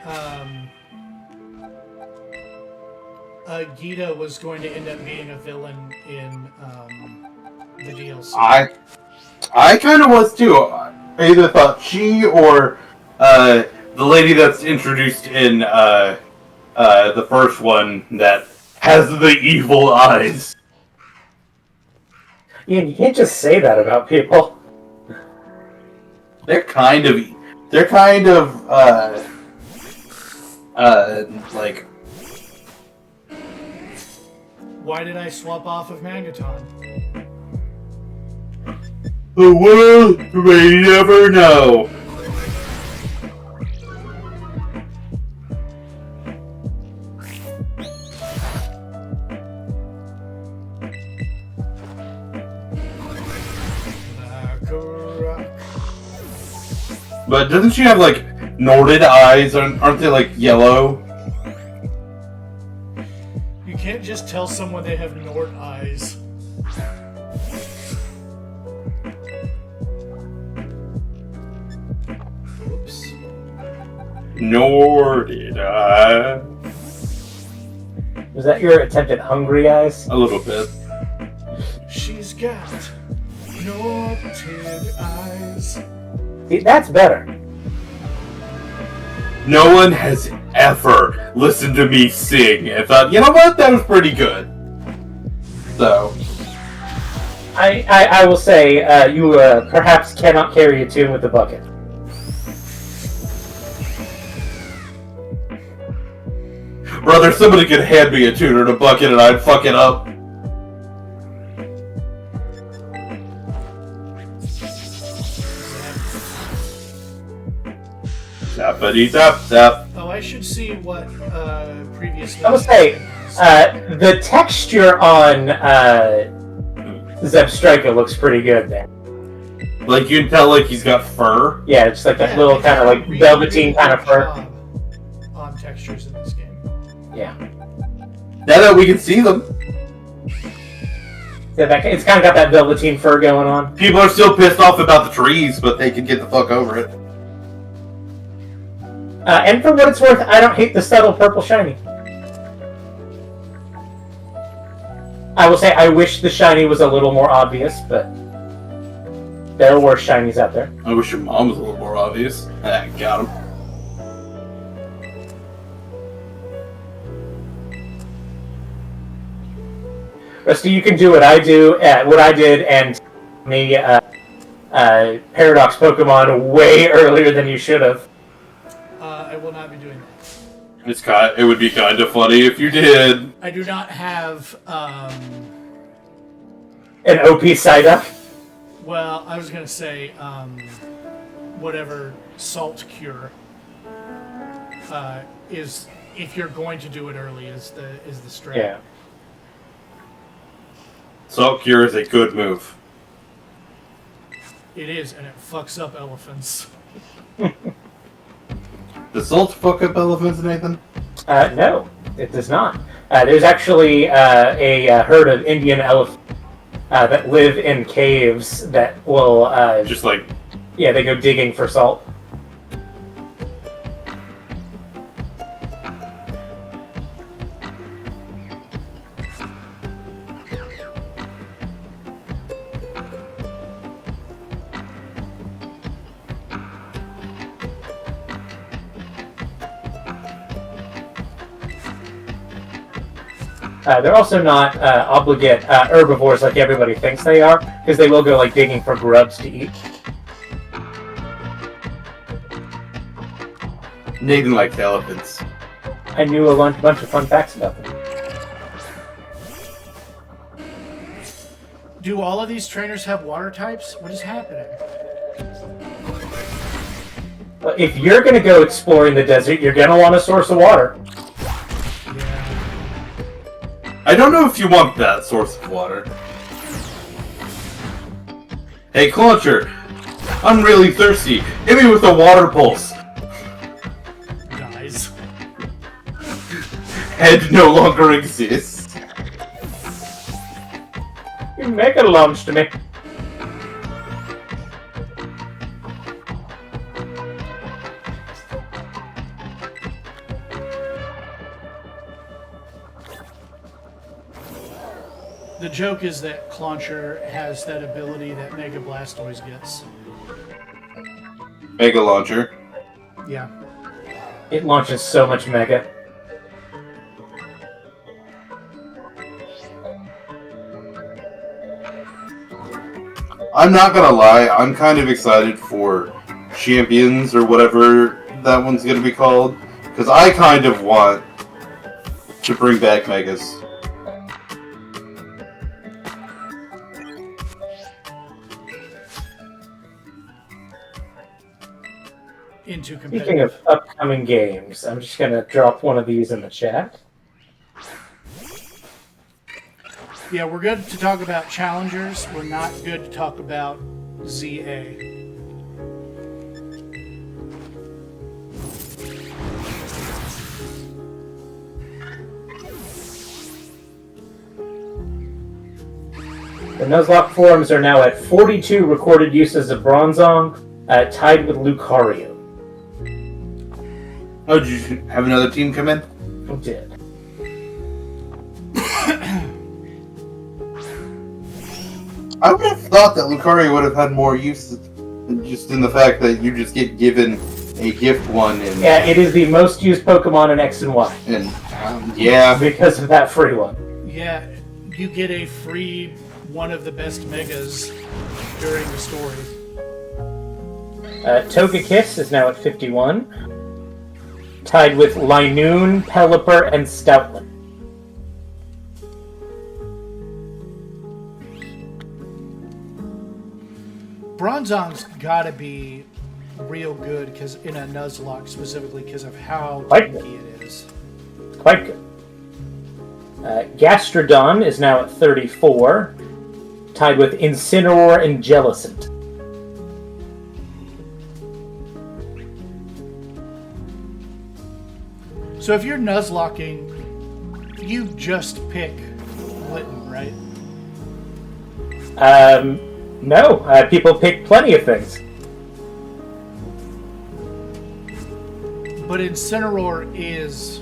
Speaker 1: Gita was going to end up being a villain in the DLC.
Speaker 3: I kind of was too. I either thought she or the lady that's introduced in the first one that has the evil eyes.
Speaker 2: You can't just say that about people.
Speaker 3: They're kind of like.
Speaker 1: Why did I swap off of Magaton?
Speaker 3: The world may never know. But doesn't she have like Norded eyes? Aren't they like yellow?
Speaker 1: You can't just tell someone they have Nord eyes. Whoops.
Speaker 3: Norded eyes.
Speaker 2: Was that your attempt at hungry eyes?
Speaker 3: A little bit.
Speaker 1: She's got Norded eyes.
Speaker 2: See, that's better.
Speaker 3: No one has ever listened to me sing and thought, you know what, that was pretty good. So.
Speaker 2: I will say, you perhaps cannot carry a tune with the bucket.
Speaker 3: Brother, somebody could hand me a tuner and a bucket and I'd fuck it up. Zappity zap zap.
Speaker 1: Oh, I should see what previous.
Speaker 2: I will say, the texture on Zebstrika looks pretty good there.
Speaker 3: Like you can tell, like he's got fur.
Speaker 2: Yeah, it's like that
Speaker 1: Yeah,
Speaker 2: little
Speaker 1: they
Speaker 2: kind of
Speaker 1: did a
Speaker 2: like
Speaker 1: really,
Speaker 2: velveteen
Speaker 1: really
Speaker 2: kind of
Speaker 1: good
Speaker 2: fur.
Speaker 1: job on textures in this game.
Speaker 2: Yeah.
Speaker 3: Now that we can see them,
Speaker 2: Yeah, it's kind of got that velveteen fur going on.
Speaker 3: people are still pissed off about the trees, but they can get the fuck over it.
Speaker 2: And for what it's worth, I don't hate the subtle purple shiny. I will say I wish the shiny was a little more obvious, but there are worse shinies out there.
Speaker 3: I wish your mom was a little more obvious. Ah, got him.
Speaker 2: Rusty, you can do what I did, and the Paradox Pokemon way earlier than you should have.
Speaker 1: I will not be doing that.
Speaker 3: It would be kind of funny if you did.
Speaker 1: I do not have,
Speaker 2: An OP Psyduck?
Speaker 1: well, I was gonna say, whatever Salt Cure is, if you're going to do it early, is the strat.
Speaker 2: Yeah.
Speaker 3: Salt Cure is a good move.
Speaker 1: It is, and it fucks up elephants.
Speaker 3: Does Salt fuck up elephants, Nathan?
Speaker 2: No, it does not. There's actually a herd of Indian elephants that live in caves that will...
Speaker 3: Just like...
Speaker 2: Yeah, they go digging for salt. They're also not obligate herbivores like everybody thinks they are, because they will go like digging for grubs to eat.
Speaker 3: Nathan likes elephants.
Speaker 2: I knew a bunch of fun facts about them.
Speaker 1: Do all of these trainers have water types? What is happening?
Speaker 2: But if you're going to go exploring the desert, you're going to want a source of water.
Speaker 1: Yeah.
Speaker 3: I don't know if you want that source of water. Hey, Clauncher, I'm really thirsty. Hit me with a water pulse.
Speaker 1: Guys.
Speaker 3: Head no longer exists.
Speaker 2: You make a lunch to me.
Speaker 1: The joke is that Clauncher has that ability that Mega Blastoise gets.
Speaker 3: Mega Launcher.
Speaker 1: Yeah.
Speaker 2: It launches so much Mega.
Speaker 3: I'm not gonna lie, I'm kind of excited for Champions or whatever that one's gonna be called. Because I kind of want to bring back Megas.
Speaker 1: Into
Speaker 2: Speaking
Speaker 1: competitive.
Speaker 2: of upcoming games, I'm just going to drop one of these in the chat.
Speaker 1: Yeah, we're good to talk about challengers. We're not good to talk about ZA.
Speaker 2: The Nuzlocke forums are now at 42 recorded uses of Bronzong, tied with Lucario.
Speaker 3: Oh, did you have another team come in?
Speaker 2: Who did?
Speaker 3: I would have thought that Lucario would have had more use just in the fact that you just get given a gift one and...
Speaker 2: Yeah, it is the most used Pokemon in X and Y.
Speaker 3: And, yeah.
Speaker 2: Because of that free one.
Speaker 1: Yeah, you get a free one of the best megas during the story.
Speaker 2: Togekiss is now at 51. Tied with Linoon, Pelipper, and Stoutland.
Speaker 1: Bronzong's gotta be real good because in a Nuzlocke specifically because of how
Speaker 2: Quite
Speaker 1: tanky it is.
Speaker 2: Quite good. Gastrodon is now at 34. Tied with Incineroar and Jellicent.
Speaker 1: So if you're Nuzlocking, you just pick Litten, right?
Speaker 2: No. People pick plenty of things.
Speaker 1: But Incineroar is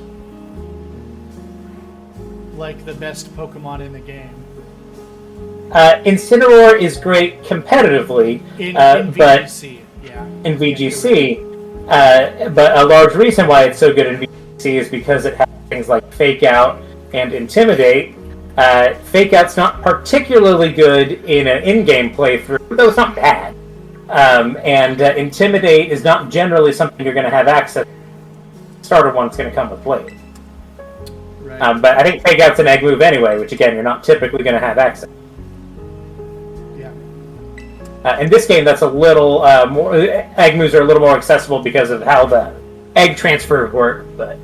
Speaker 1: like the best Pokemon in the game.
Speaker 2: Incineroar is great competitively,
Speaker 1: In
Speaker 2: but
Speaker 1: VGC, yeah.
Speaker 2: in VGC, but a large reason why it's so good in VGC is because it has things like Fake Out and Intimidate, Fake Out's not particularly good in an in-game playthrough, though it's not bad. And Intimidate is not generally something you're going to have access to. Starter one's going to come with Blade.
Speaker 1: Right.
Speaker 2: But I think Fake Out's an egg move anyway, which again, you're not typically going to have access.
Speaker 1: Yeah.
Speaker 2: In this game, that's a little more. Egg moves are a little more accessible because of how the egg transfer work, but.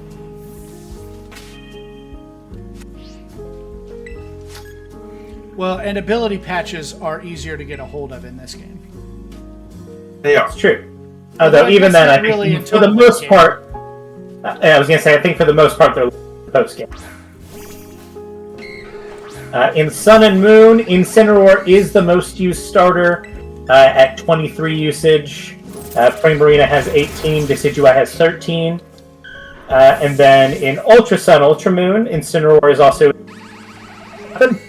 Speaker 1: Well, and ability patches are easier to get a hold of in this game.
Speaker 3: They are.
Speaker 2: It's true. Although even then, I think for the most part, I was going to say, I think for the most part, they're post-game. In Sun and Moon, Incineroar is the most used starter at 23 usage. Primarina has 18, Decidueye has 13. And then in Ultra Sun, Ultra Moon, Incineroar is also 7.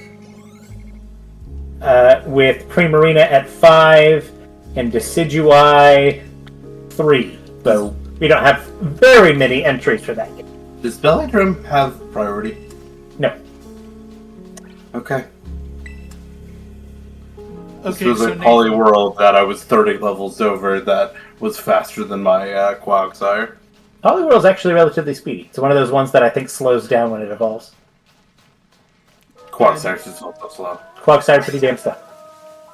Speaker 2: With Primarina at 5 and Decidueye 3. So we don't have very many entries for that game.
Speaker 3: Does Belladrum have priority?
Speaker 2: No.
Speaker 3: Okay. This
Speaker 1: Okay,
Speaker 3: was
Speaker 1: so
Speaker 3: a Polyworld that I was 30 levels over that was faster than my Quagsire.
Speaker 2: Polyworld's actually relatively speedy. It's one of those ones that I think slows down when it evolves.
Speaker 3: Quagsire's just also slow.
Speaker 2: Quagsire's pretty damn slow.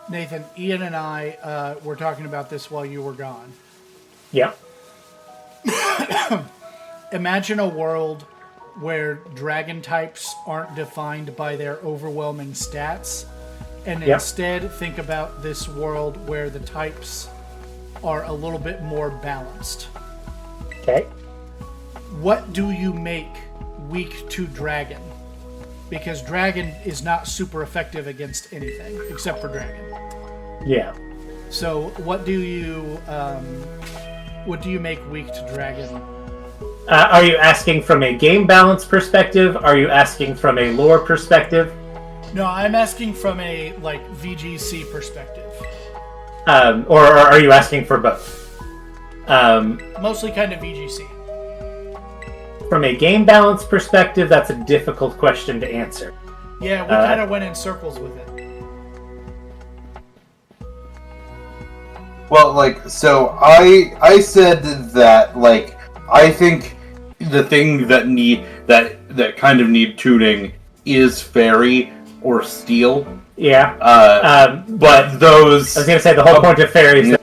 Speaker 1: Nathan, Ian and I were talking about this while you were gone.
Speaker 2: Yeah.
Speaker 1: Imagine a world where dragon types aren't defined by their overwhelming stats, and instead think about this world where the types are a little bit more balanced.
Speaker 2: Okay.
Speaker 1: What do you make weak to dragon? Because dragon is not super effective against anything except for dragon.
Speaker 2: Yeah.
Speaker 1: So what do you make weak to dragon?
Speaker 2: Are you asking from a game balance perspective? Are you asking from a lore perspective?
Speaker 1: No, I'm asking from a VGC perspective.
Speaker 2: Or are you asking for both?
Speaker 1: Mostly kind of VGC.
Speaker 2: From a game balance perspective, that's a difficult question to answer.
Speaker 1: Yeah, we kind of went in circles with it.
Speaker 3: Well, so I said that, I think the thing that kind of need tuning is Fairy or Steel.
Speaker 2: Yeah.
Speaker 3: But those...
Speaker 2: I was going to say, the whole point of Fairy is that...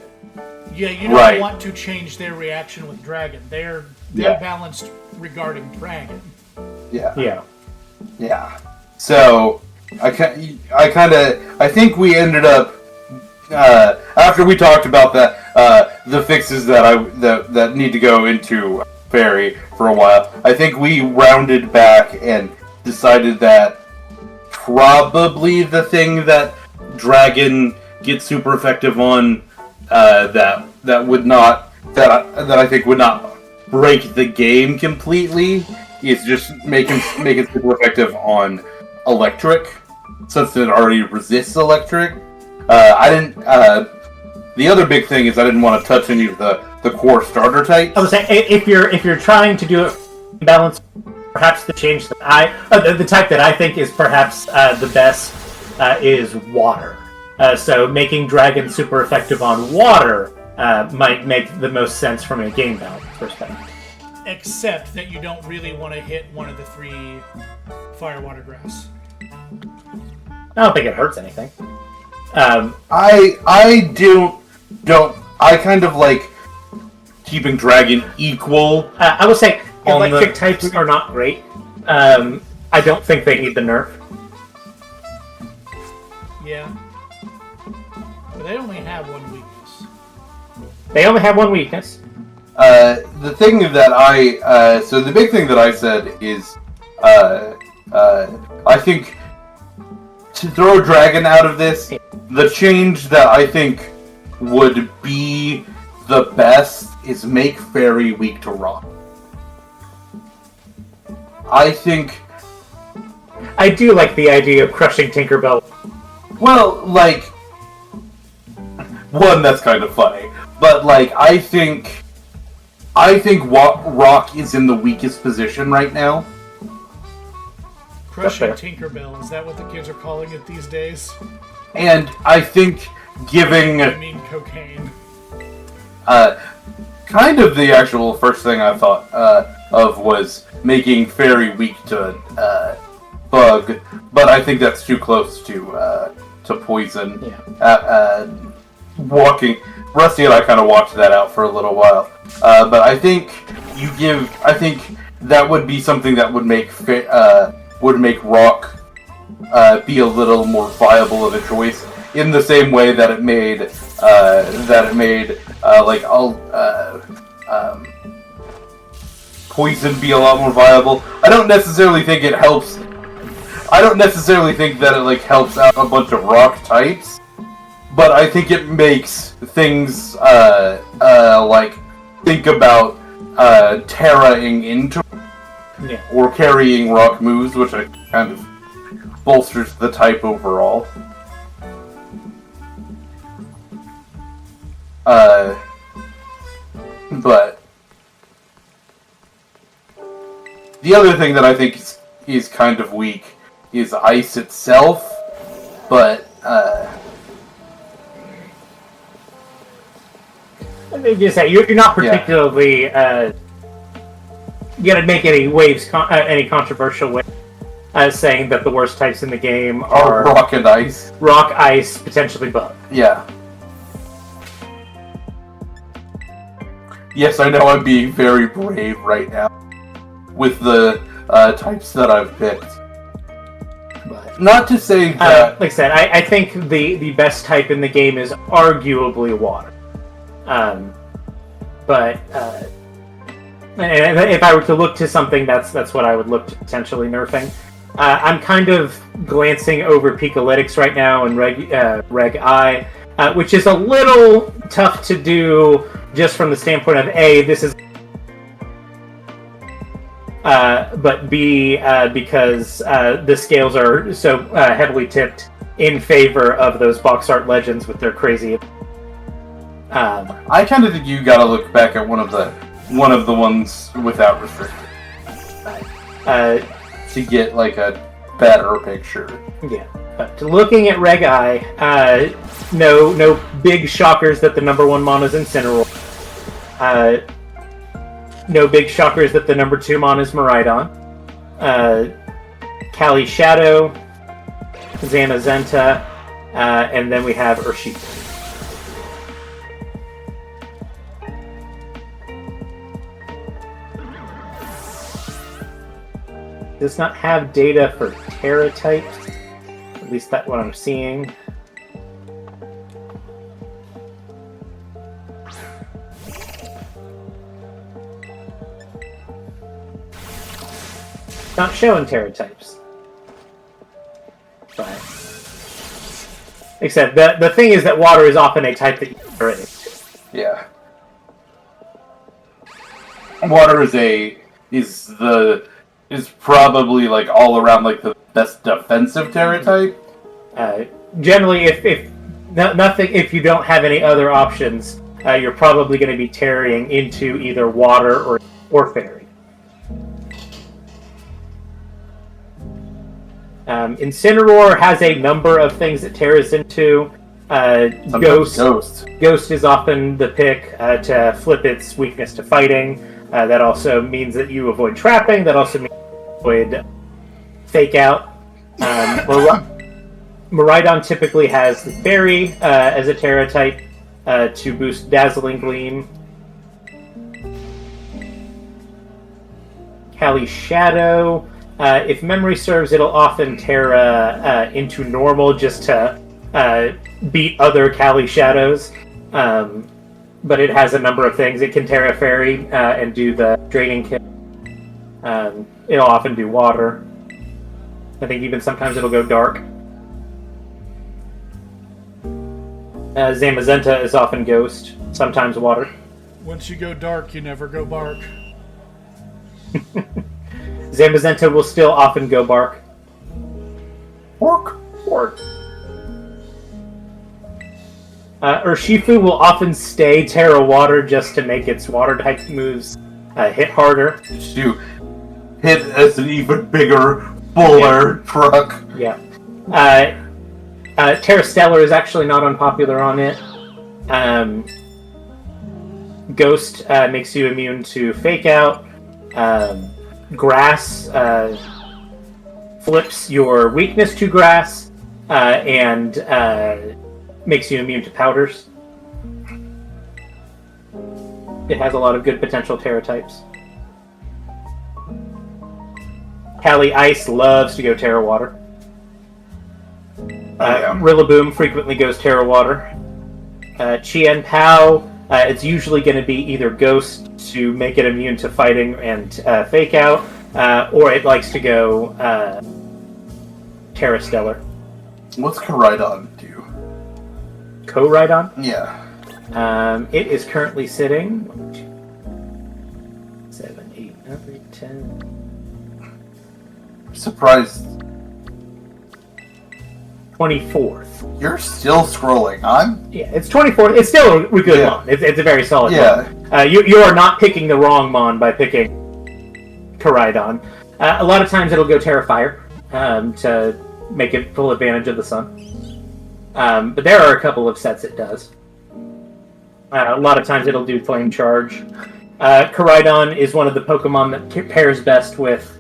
Speaker 1: Yeah, you don't want to change their reaction with dragon. They're balanced regarding dragon.
Speaker 3: Yeah.
Speaker 2: Yeah.
Speaker 3: Yeah. So, I think we ended up, after we talked about that, the fixes that need to go into Fairy for a while, I think we rounded back and decided that probably the thing that Dragon gets super effective on, that I think would not break the game completely, is just make it super effective on Electric, since it already resists Electric. The other big thing is I didn't want to touch any of the core starter types.
Speaker 2: I was saying, if you're trying to do it balance, perhaps the change that the type that I think is perhaps the best is Water. So making Dragon super effective on Water might make the most sense from a game balance perspective.
Speaker 1: Except that you don't really want to hit one of the 3 Fire, Water, Grass.
Speaker 2: I don't think it hurts anything.
Speaker 3: I kind of like keeping Dragon equal.
Speaker 2: I would say electric types are not great. I don't think they need the nerf.
Speaker 1: Yeah. But they only have one weakness.
Speaker 2: They only have one weakness.
Speaker 3: The thing that so the big thing that I said is, I think to throw Dragon out of this, the change that I think would be the best is make Fairy weak to Rock. I think...
Speaker 2: I do like the idea of crushing Tinkerbell.
Speaker 3: Well, one, that's kind of funny, but, I think Rock is in the weakest position right now.
Speaker 1: Crushing
Speaker 2: Okay.
Speaker 1: Tinkerbell, is that what the kids are calling it these days?
Speaker 3: And I think giving
Speaker 1: I mean cocaine.
Speaker 3: kind of the actual first thing I thought of was making fairy weak to bug, but I think that's too close to poison.
Speaker 2: Yeah.
Speaker 3: Rusty and I kind of walked that out for a little while, but I think that would be something that would make rock be a little more viable of a choice, in the same way that it made poison be a lot more viable. I don't necessarily think it helps. I don't necessarily think that it helps out a bunch of rock types, but I think it makes things think about terraing into or carrying rock moves, which I kind of bolsters the type overall. But the other thing that I think is kind of weak is ice itself, but
Speaker 2: I think you say you're not particularly gonna make any waves, any controversial waves, saying that the worst types in the game are
Speaker 3: rock and ice.
Speaker 2: Rock, ice, potentially bug.
Speaker 3: Yeah. Yes, I know I'm being very brave right now with the types that I've picked. But not to say that...
Speaker 2: like I said, I think the best type in the game is arguably water. But if I were to look to something, that's what I would look to potentially nerfing. I'm kind of glancing over Picolytics right now and Reg I, which is a little tough to do just from the standpoint of A, this is but B, because the scales are so heavily tipped in favor of those box art legends with their crazy.
Speaker 3: I kind of think you gotta look back at one of the ones without restriction to get a better picture.
Speaker 2: Yeah, but looking at Reg I, no big shockers that the number 1 mon is Incineroar. No big shockers that the number 2 mon is Miraidon. Kali Shadow, Zamazenta, and then we have Urshifu. Does not have data for Terra types. At least that's what I'm seeing. Not showing Terra types. But except the thing is that water is often a type that you are in.
Speaker 3: Yeah. Water is probably all around the best defensive Terra type.
Speaker 2: Generally, if you don't have any other options, you're probably going to be terrying into either water or fairy. Incineroar has a number of things that terras into. Ghost is often the pick to flip its weakness to fighting. That also means that you avoid trapping. That also means you avoid fake out. Miraidon typically has the Fairy as a Terra type to boost Dazzling Gleam. Kali Shadow, if memory serves, it'll often Terra into normal just to beat other Kali Shadows. But it has a number of things. It can Terra Fairy and do the draining kill. It'll often do water. I think even sometimes it'll go dark. Zamazenta is often ghost, sometimes water.
Speaker 1: Once you go dark, you never go bark.
Speaker 2: Zamazenta will still often go bark.
Speaker 3: Pork.
Speaker 2: Urshifu will often stay Terra Water just to make its water type moves hit harder.
Speaker 3: To hit as an even bigger Buller truck.
Speaker 2: Yeah. Terra Stellar is actually not unpopular on it. Ghost makes you immune to Fake Out. Grass flips your weakness to Grass and makes you immune to Powders. It has a lot of good potential Terra types. Kali Ice loves to go Terra Water. Rillaboom frequently goes Terra Water. Chien Pao, it's usually going to be either Ghost to make it immune to fighting and Fake Out, or it likes to go Terra Stellar.
Speaker 3: What's Koraidon do?
Speaker 2: Koraidon?
Speaker 3: Yeah.
Speaker 2: It is currently sitting 7, 8, 9, 10.
Speaker 3: I'm surprised
Speaker 2: 24th.
Speaker 3: you're still scrolling.
Speaker 2: Yeah, it's 24th. It's still a good
Speaker 3: Yeah.
Speaker 2: Mon. It's a very solid
Speaker 3: Yeah.
Speaker 2: Mon. You are not picking the wrong Mon by picking Koraidon. A lot of times it'll go Terrifier to make it full advantage of the sun. But there are a couple of sets it does. A lot of times it'll do Flame Charge. Koraidon is one of the Pokemon that pairs best with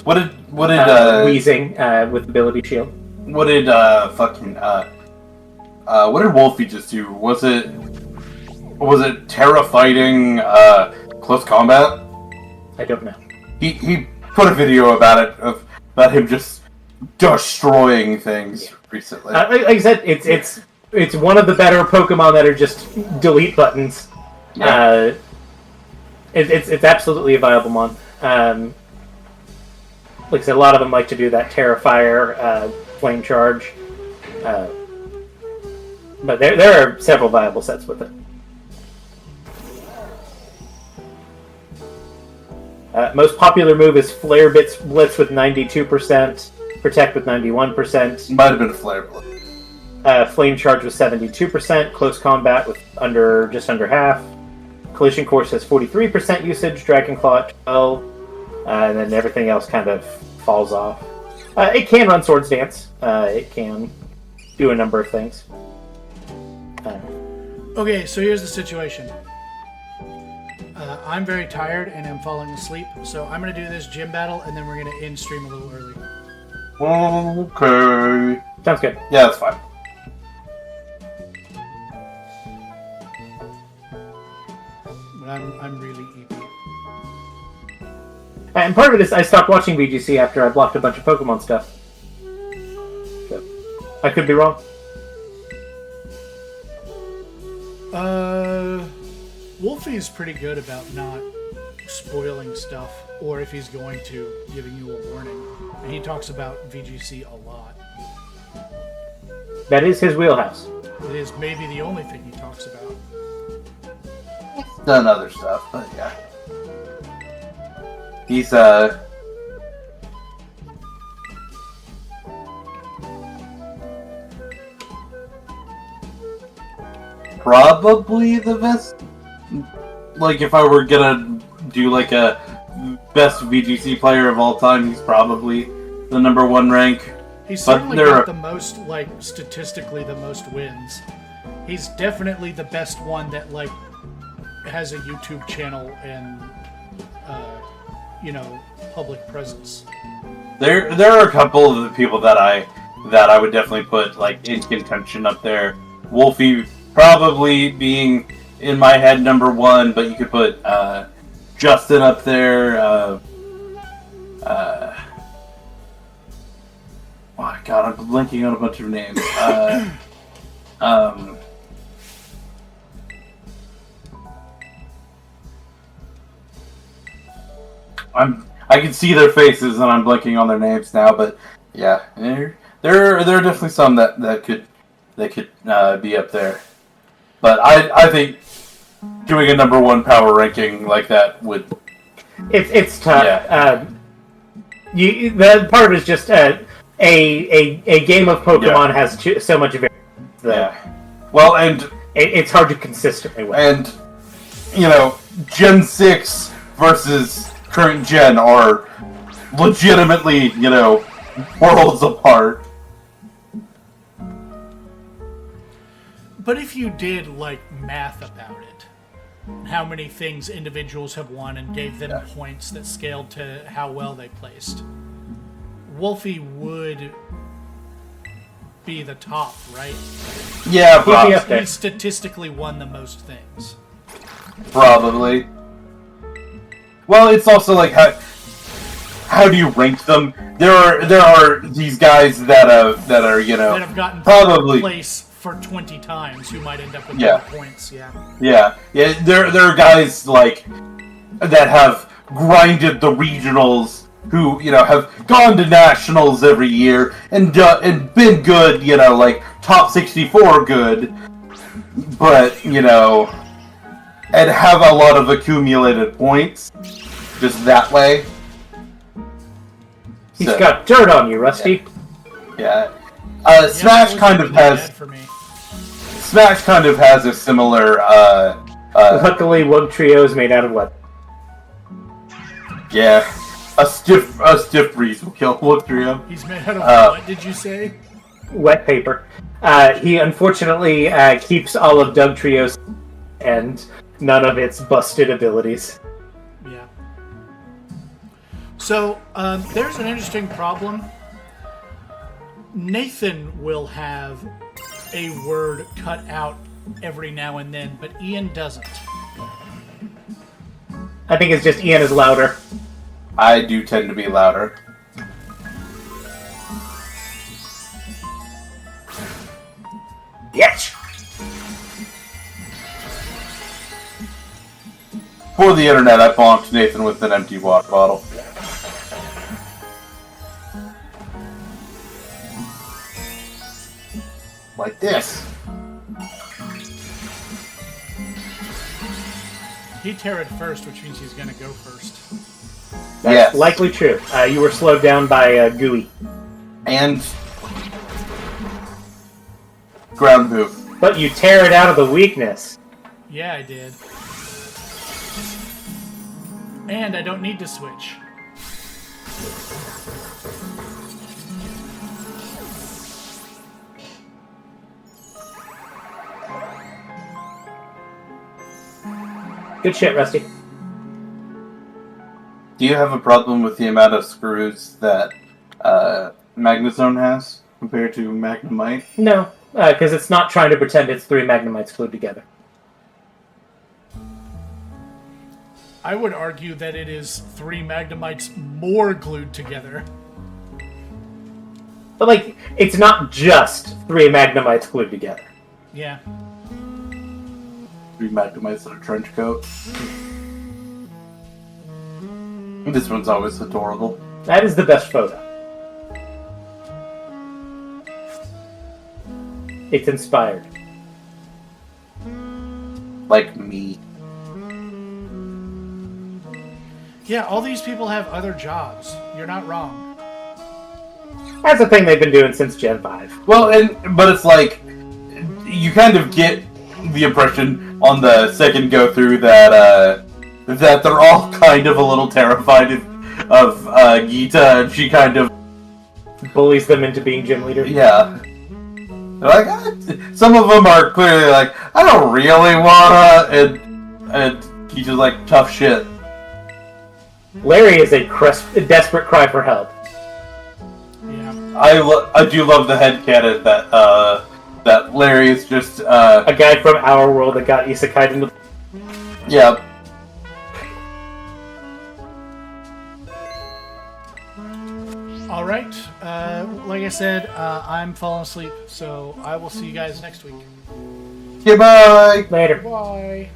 Speaker 3: What did
Speaker 2: Weezing with Ability Shield.
Speaker 3: what did Wolfie just do? Was it Terra fighting close combat?
Speaker 2: I don't know.
Speaker 3: He put a video about him just destroying things recently.
Speaker 2: Like I said, it's one of the better Pokemon that are just delete buttons.
Speaker 3: Yeah.
Speaker 2: It's absolutely a viable Mon. Like I said, a lot of them like to do that Terrifier, Flame Charge. But there are several viable sets with it. Most popular move is Flare Blitz with 92%, Protect with 91%.
Speaker 3: Might have been a Flare Blitz.
Speaker 2: Flame Charge with 72%, Close Combat with just under half. Collision Course has 43% usage, Dragon Claw at 12%, and then everything else kind of falls off. It can run Swords Dance. It can do a number of things.
Speaker 1: Okay, so here's the situation. I'm very tired and I'm falling asleep, so I'm going to do this gym battle and then we're going to end stream a little early.
Speaker 3: Okay.
Speaker 2: Sounds good.
Speaker 3: Yeah, that's fine.
Speaker 1: But I'm really EP.
Speaker 2: And part of it is I stopped watching VGC after I blocked a bunch of Pokemon stuff. So, I could be wrong.
Speaker 1: Wolfie's pretty good about not spoiling stuff, or if he's going to, giving you a warning. And he talks about VGC a lot.
Speaker 2: That is his wheelhouse.
Speaker 1: It is maybe the only thing he talks about.
Speaker 3: Done other stuff, but yeah. He's probably the best. Like, if I were gonna do like a best VGC player of all time, he's probably the number one rank.
Speaker 1: He's certainly got the most, like, statistically the most wins. He's definitely the best one that, like, has a YouTube channel and, public presence.
Speaker 3: There are a couple of the people that I would definitely put, like, in contention up there. Wolfie probably being in my head number one, but you could put Justin up there. Oh my god, I'm blanking on a bunch of names. I can see their faces and I'm blanking on their names now, but yeah, there are definitely some that could be up there. But I think doing a number one power ranking like that would.
Speaker 2: It's tough.
Speaker 3: Yeah.
Speaker 2: The part of it is just a game of Pokemon has so much variance.
Speaker 3: Yeah. Well, and
Speaker 2: it's hard to consistently win.
Speaker 3: And Gen 6 versus current gen are legitimately, worlds apart.
Speaker 1: But if you did, math about it, how many things individuals have won and gave them points that scaled to how well they placed, Wolfie would be the top, right?
Speaker 3: Yeah, probably.
Speaker 1: He statistically won the most things.
Speaker 3: Probably. Well, it's also how do you rank them? There are these guys that are
Speaker 1: that have gotten
Speaker 3: probably
Speaker 1: place for 20 times who might end up with more points.
Speaker 3: Yeah. There are guys that have grinded the regionals, who have gone to nationals every year and been good, top 64 good, but and have a lot of accumulated points just that way.
Speaker 2: He's got dirt on you, Rusty.
Speaker 3: Yeah. Smash kind of has a similar.
Speaker 2: Luckily, Wug Trio is made out of what?
Speaker 3: Yeah. A stiff breeze will kill Wug Trio.
Speaker 1: He's made out of what did you say?
Speaker 2: Wet paper. He unfortunately keeps all of Doug Trio's and none of its busted abilities.
Speaker 1: Yeah. So, there's an interesting problem. Nathan will have a word cut out every now and then, but Ian doesn't.
Speaker 2: I think it's just Ian is louder.
Speaker 3: I do tend to be louder.
Speaker 2: Yes!
Speaker 3: For the internet, I bonked Nathan with an empty water bottle. Like this.
Speaker 1: He teared first, which means he's gonna go first.
Speaker 2: That's likely true. You were slowed down by Gooey.
Speaker 3: And ground move.
Speaker 2: But you tear it out of the weakness.
Speaker 1: Yeah, I did. And I don't need to switch.
Speaker 2: Good shit, Rusty.
Speaker 3: Do you have a problem with the amount of screws that Magnezone has compared to Magnemite?
Speaker 2: No, because it's not trying to pretend it's 3 Magnemites glued together.
Speaker 1: I would argue that it is 3 Magnemites more glued together.
Speaker 2: But, it's not just 3 Magnemites glued together.
Speaker 1: Yeah.
Speaker 3: 3 Magnemites in a trench coat. This one's always adorable.
Speaker 2: That is the best photo. It's inspired.
Speaker 3: Like me.
Speaker 1: Yeah, all these people have other jobs. You're not wrong.
Speaker 2: That's a thing they've been doing since Gen 5.
Speaker 3: Well, but it's you kind of get the impression on the second go through that they're all kind of a little terrified of Geeta, and she kind of
Speaker 2: bullies them into being gym leader.
Speaker 3: Yeah. They're some of them are clearly I don't really wanna, and Geeta's tough shit.
Speaker 2: Larry is a desperate cry for help.
Speaker 1: Yeah.
Speaker 3: I do love the headcanon that Larry is just
Speaker 2: a guy from our world that got isekai'd into.
Speaker 3: Yeah.
Speaker 1: All right. Like I said, I'm falling asleep, so I will see you guys next week.
Speaker 3: Goodbye.
Speaker 2: Later.
Speaker 1: Bye.